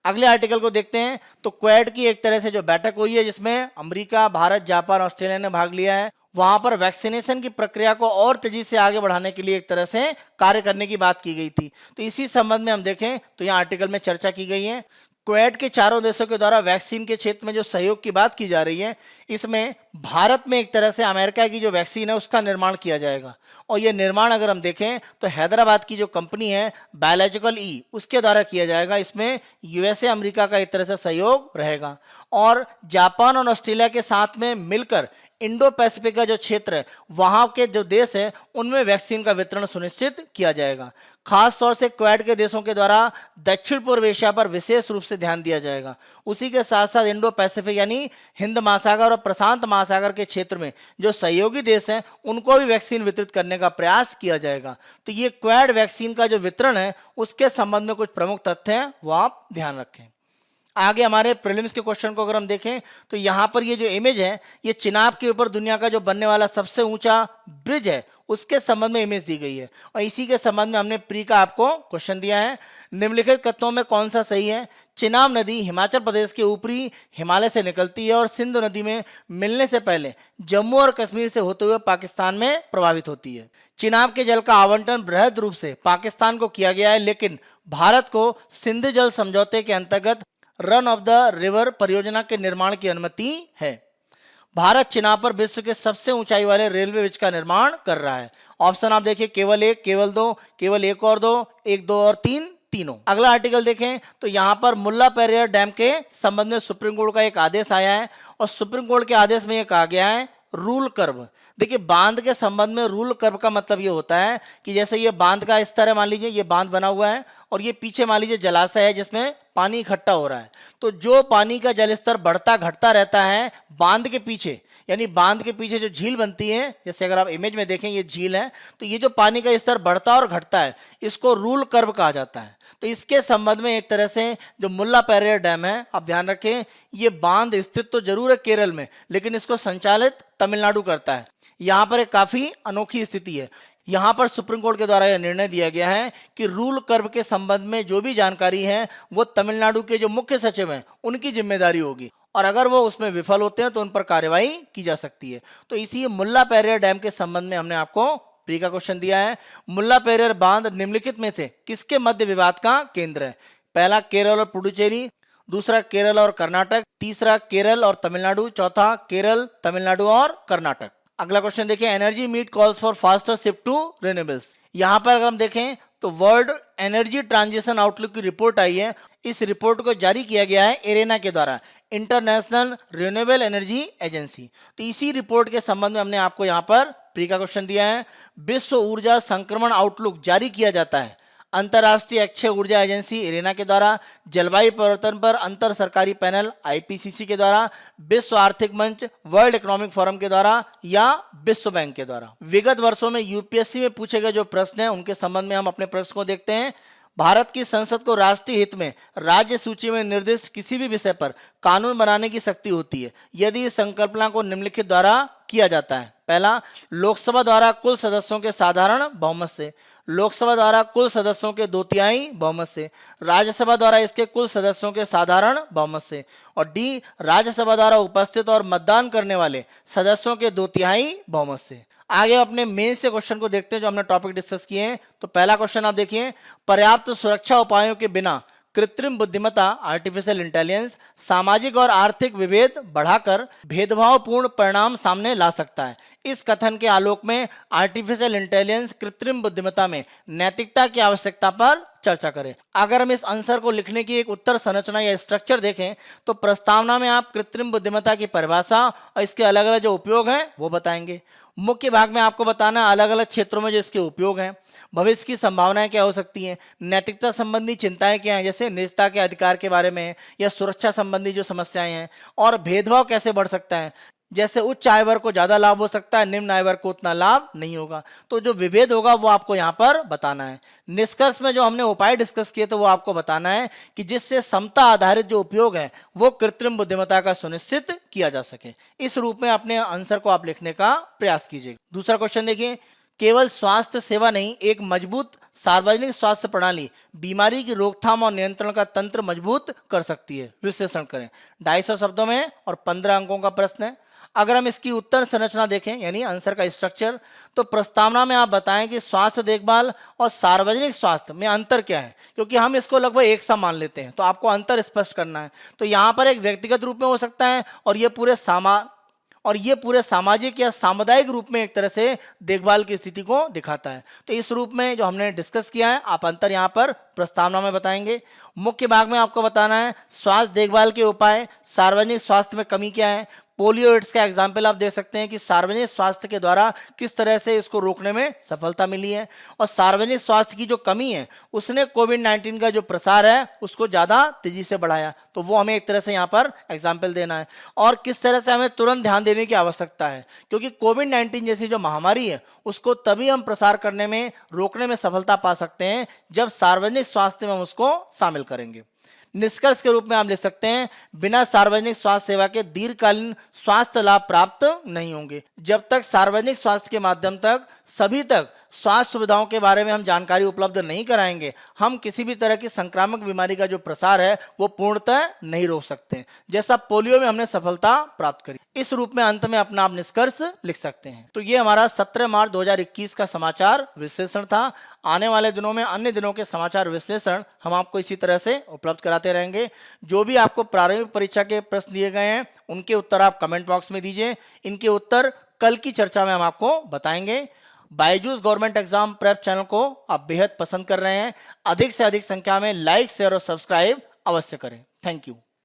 अगले आर्टिकल को देखते हैं। तो क्वेड की एक तरह से जो बैठक हुई है जिसमें अमेरिका, भारत, जापान, ऑस्ट्रेलिया ने भाग लिया है, वहां पर वैक्सीनेशन की प्रक्रिया को और तेजी से आगे बढ़ाने के लिए एक तरह से कार्य करने की बात की गई थी। तो इसी संबंध में हम देखें तो यहाँ आर्टिकल में चर्चा की गई है। क्वेड के चारों देशों के द्वारा वैक्सीन के क्षेत्र में जो सहयोग की बात की जा रही है, इसमें भारत में एक तरह से अमेरिका की जो वैक्सीन है उसका निर्माण किया जाएगा। और ये निर्माण अगर हम देखें तो हैदराबाद की जो कंपनी है बायोलॉजिकल ई, उसके द्वारा किया जाएगा। इसमें यूएसए अमेरिका का एक तरह से सहयोग रहेगा। और जापान और ऑस्ट्रेलिया के साथ में मिलकर इंडो पैसिफिक का जो क्षेत्र है वहां के जो देश है उनमें वैक्सीन का वितरण सुनिश्चित किया जाएगा। खास तौर से क्वेड के देशों के द्वारा दक्षिण पूर्व एशिया पर विशेष रूप से ध्यान दिया जाएगा। उसी के साथ साथ इंडो पैसिफिक यानी हिंद महासागर और प्रशांत महासागर के क्षेत्र में जो सहयोगी देश हैं उनको भी वैक्सीन वितरित करने का प्रयास किया जाएगा। तो ये क्वेड वैक्सीन का जो वितरण है उसके संबंध में कुछ प्रमुख तथ्य हैं, वो आप ध्यान रखें। आगे हमारे प्रीलिम्स के क्वेश्चन को अगर हम देखें तो यहाँ पर ये जो इमेज है ये चिनाब के ऊपर दुनिया का जो बनने वाला सबसे ऊंचा ब्रिज है उसके संबंध में इमेज दी गई है। और इसी के संबंध में हमने प्री का आपको क्वेश्चन दिया है। निम्नलिखित कथनों में कौन सा सही है? चिनाब नदी हिमाचल प्रदेश के ऊपरी हिमालय से निकलती है और सिंधु नदी में मिलने से पहले जम्मू और कश्मीर से होते हुए पाकिस्तान में प्रभावित होती है। चिनाब के जल का आवंटन बृहद रूप से पाकिस्तान को किया गया है, लेकिन भारत को सिंधु जल समझौते के अंतर्गत रन ऑफ द रिवर परियोजना के निर्माण की अनुमति है। भारत चिनाब पर विश्व के सबसे ऊंचाई वाले रेलवे ब्रिज का निर्माण कर रहा है। ऑप्शन आप देखिए, केवल एक, केवल दो, केवल एक और दो, एक, दो और तीन, तीनों। अगला आर्टिकल देखें तो यहां पर मुल्ला पेरियार डैम के संबंध में सुप्रीम कोर्ट का एक आदेश आया है और सुप्रीम कोर्ट के आदेश में यह कहा गया है रूल कर्व। देखिए, बांध के संबंध में रूल कर्व का मतलब ये होता है कि जैसे ये बांध का स्तर है, मान लीजिए ये बांध बना हुआ है और ये पीछे मान लीजिए जलाशय है जिसमें पानी इकट्ठा हो रहा है, तो जो पानी का जल स्तर बढ़ता घटता रहता है बांध के पीछे, यानी बांध के पीछे जो झील बनती है, जैसे अगर आप इमेज में देखें ये झील है, तो ये जो पानी का स्तर बढ़ता और घटता है इसको रूल कर्व कहा जाता है। तो इसके संबंध में एक तरह से जो मुल्ला पेरियार डैम है, आप ध्यान रखें ये बांध स्थित तो जरूर है केरल में, लेकिन इसको संचालित तमिलनाडु करता है। यहाँ पर एक काफी अनोखी स्थिति है। यहाँ पर सुप्रीम कोर्ट के द्वारा यह निर्णय दिया गया है कि रूल कर्व के संबंध में जो भी जानकारी है वो तमिलनाडु के जो मुख्य सचिव हैं उनकी जिम्मेदारी होगी, और अगर वो उसमें विफल होते हैं तो उन पर कार्रवाई की जा सकती है। तो इसी मुल्ला पेरियार डैम के संबंध में हमने आपको प्री का क्वेश्चन दिया है। मुल्ला पेरियार बांध निम्नलिखित में से किसके मध्य विवाद का केंद्र है? पहला केरल और पुडुचेरी, दूसरा केरल और कर्नाटक, तीसरा केरल और तमिलनाडु, चौथा केरल, तमिलनाडु और कर्नाटक। अगला क्वेश्चन देखिए, energy meet calls for faster shift to renewables. यहां पर अगर हम देखें तो वर्ल्ड एनर्जी ट्रांजिशन आउटलुक की रिपोर्ट आई है। इस रिपोर्ट को जारी किया गया है एरेना के द्वारा, इंटरनेशनल रिन्यूएबल एनर्जी एजेंसी। तो इसी रिपोर्ट के संबंध में हमने आपको यहाँ पर प्री का क्वेश्चन दिया है। विश्व ऊर्जा संक्रमण आउटलुक जारी किया जाता है अंतर्राष्ट्रीय अक्षय ऊर्जा एजेंसी इरेना के द्वारा, जलवायु परिवर्तन पर अंतर सरकारी पैनल आईपीसीसी के द्वारा, विश्व आर्थिक मंच वर्ल्ड इकोनॉमिक फोरम के द्वारा या विश्व बैंक के द्वारा। विगत वर्षों में यूपीएससी में पूछे गए जो प्रश्न हैं उनके संबंध में हम अपने प्रश्न को देखते हैं। भारत की संसद को राष्ट्रीय हित में राज्य सूची में निर्दिष्ट किसी भी विषय पर कानून बनाने की शक्ति होती है यदि इस संकल्पना को निम्नलिखित द्वारा किया जाता है। पहला, लोकसभा द्वारा कुल सदस्यों के साधारण बहुमत से, लोकसभा द्वारा कुल सदस्यों के 2/3 बहुमत से, राज्यसभा द्वारा इसके कुल सदस्यों के साधारण बहुमत से, और डी, राज्यसभा द्वारा उपस्थित और मतदान करने वाले सदस्यों के 2/3 बहुमत से। आगे अपने मेन से क्वेश्चन को देखते हैं जो हमने टॉपिक डिस्कस किए हैं। तो पहला क्वेश्चन आप देखिए, पर्याप्त सुरक्षा उपायों के बिना कृत्रिम बुद्धिमत्ता आर्टिफिशियल इंटेलिजेंस सामाजिक और आर्थिक विभेद बढ़ाकर भेदभावपूर्ण परिणाम सामने ला सकता है। इस कथन के आलोक में आर्टिफिशियल इंटेलिजेंस कृत्रिम बुद्धिमत्ता में नैतिकता की आवश्यकता पर चर्चा करें। अगर हम इस आंसर को लिखने की एक उत्तर संरचना या स्ट्रक्चर देखें तो प्रस्तावना में आप कृत्रिम बुद्धिमत्ता की परिभाषा और इसके अलग अलग जो उपयोग हैं वो बताएंगे। मुख्य भाग में आपको बताना अलग अलग क्षेत्रों में जो इसके उपयोग हैं, भविष्य की संभावनाएं क्या हो सकती हैं, नैतिकता संबंधी चिंताएं क्या हैं जैसे निजता के अधिकार के बारे में या सुरक्षा संबंधी जो समस्याएं हैं, और भेदभाव कैसे बढ़ सकता है जैसे उच्च आय वर्ग को ज्यादा लाभ हो सकता है, निम्न आय वर्ग को उतना लाभ नहीं होगा। तो जो विभेद होगा वो आपको यहाँ पर बताना है। निष्कर्ष में जो हमने उपाय डिस्कस किए तो वो आपको बताना है कि जिससे समता आधारित जो उपयोग है वो कृत्रिम बुद्धिमत्ता का सुनिश्चित किया जा सके। इस रूप में अपने आंसर को आप लिखने का प्रयास कीजिए। दूसरा क्वेश्चन देखिए, केवल स्वास्थ्य सेवा नहीं, एक मजबूत सार्वजनिक स्वास्थ्य प्रणाली बीमारी की रोकथाम और नियंत्रण का तंत्र मजबूत कर सकती है। विश्लेषण करें। 250 शब्दों में और 15 अंकों का प्रश्न है। अगर हम इसकी उत्तर संरचना देखें यानी आंसर का स्ट्रक्चर, तो प्रस्तावना में आप बताएं कि स्वास्थ्य देखभाल और सार्वजनिक स्वास्थ्य में अंतर क्या है, क्योंकि हम इसको लगभग एक सा मान लेते हैं, तो आपको अंतर स्पष्ट करना है। तो यहाँ पर एक व्यक्तिगत रूप में हो सकता है और ये पूरे सामाजिक या सामुदायिक रूप में एक तरह से देखभाल की स्थिति को दिखाता है। तो इस रूप में जो हमने डिस्कस किया है, आप अंतर यहाँ पर प्रस्तावना में बताएंगे। मुख्य भाग में आपको बताना है स्वास्थ्य देखभाल के उपाय, सार्वजनिक स्वास्थ्य में कमी क्या है। पोलियो एड्स का एग्जाम्पल आप देख सकते हैं कि सार्वजनिक स्वास्थ्य के द्वारा किस तरह से इसको रोकने में सफलता मिली है, और सार्वजनिक स्वास्थ्य की जो कमी है उसने कोविड-19 का जो प्रसार है उसको ज़्यादा तेजी से बढ़ाया। तो वो हमें एक तरह से यहाँ पर एग्जाम्पल देना है, और किस तरह से हमें तुरंत ध्यान देने की आवश्यकता है, क्योंकि कोविड-19 जैसी जो महामारी है उसको तभी हम प्रसार करने में, रोकने में सफलता पा सकते हैं जब सार्वजनिक स्वास्थ्य में हम उसको शामिल करेंगे। निष्कर्ष के रूप में आप लिख सकते हैं बिना सार्वजनिक स्वास्थ्य सेवा के दीर्घकालीन स्वास्थ्य लाभ प्राप्त नहीं होंगे। जब तक सार्वजनिक स्वास्थ्य के माध्यम तक सभी तक स्वास्थ्य सुविधाओं के बारे में हम जानकारी उपलब्ध नहीं कराएंगे, हम किसी भी तरह की संक्रामक बीमारी का जो प्रसार है वो पूर्णतः नहीं रोक सकते, जैसा पोलियो में हमने सफलता प्राप्त करी। इस रूप में अंत में अपना आप निष्कर्ष लिख सकते हैं। तो ये हमारा 17 मार्च 2021 का समाचार विश्लेषण था। आने वाले दिनों में अन्य दिनों के समाचार विश्लेषण हम आपको इसी तरह से उपलब्ध कराते रहेंगे। जो भी आपको प्रारंभिक परीक्षा के प्रश्न दिए गए हैं उनके उत्तर आप कमेंट बॉक्स में दीजिए। इनके उत्तर कल की चर्चा में हम आपको बताएंगे। Byju's government exam prep channel को आप बेहद पसंद कर रहे हैं, अधिक से अधिक संख्या में लाइक, शेयर और सब्सक्राइब अवश्य करें। Thank you.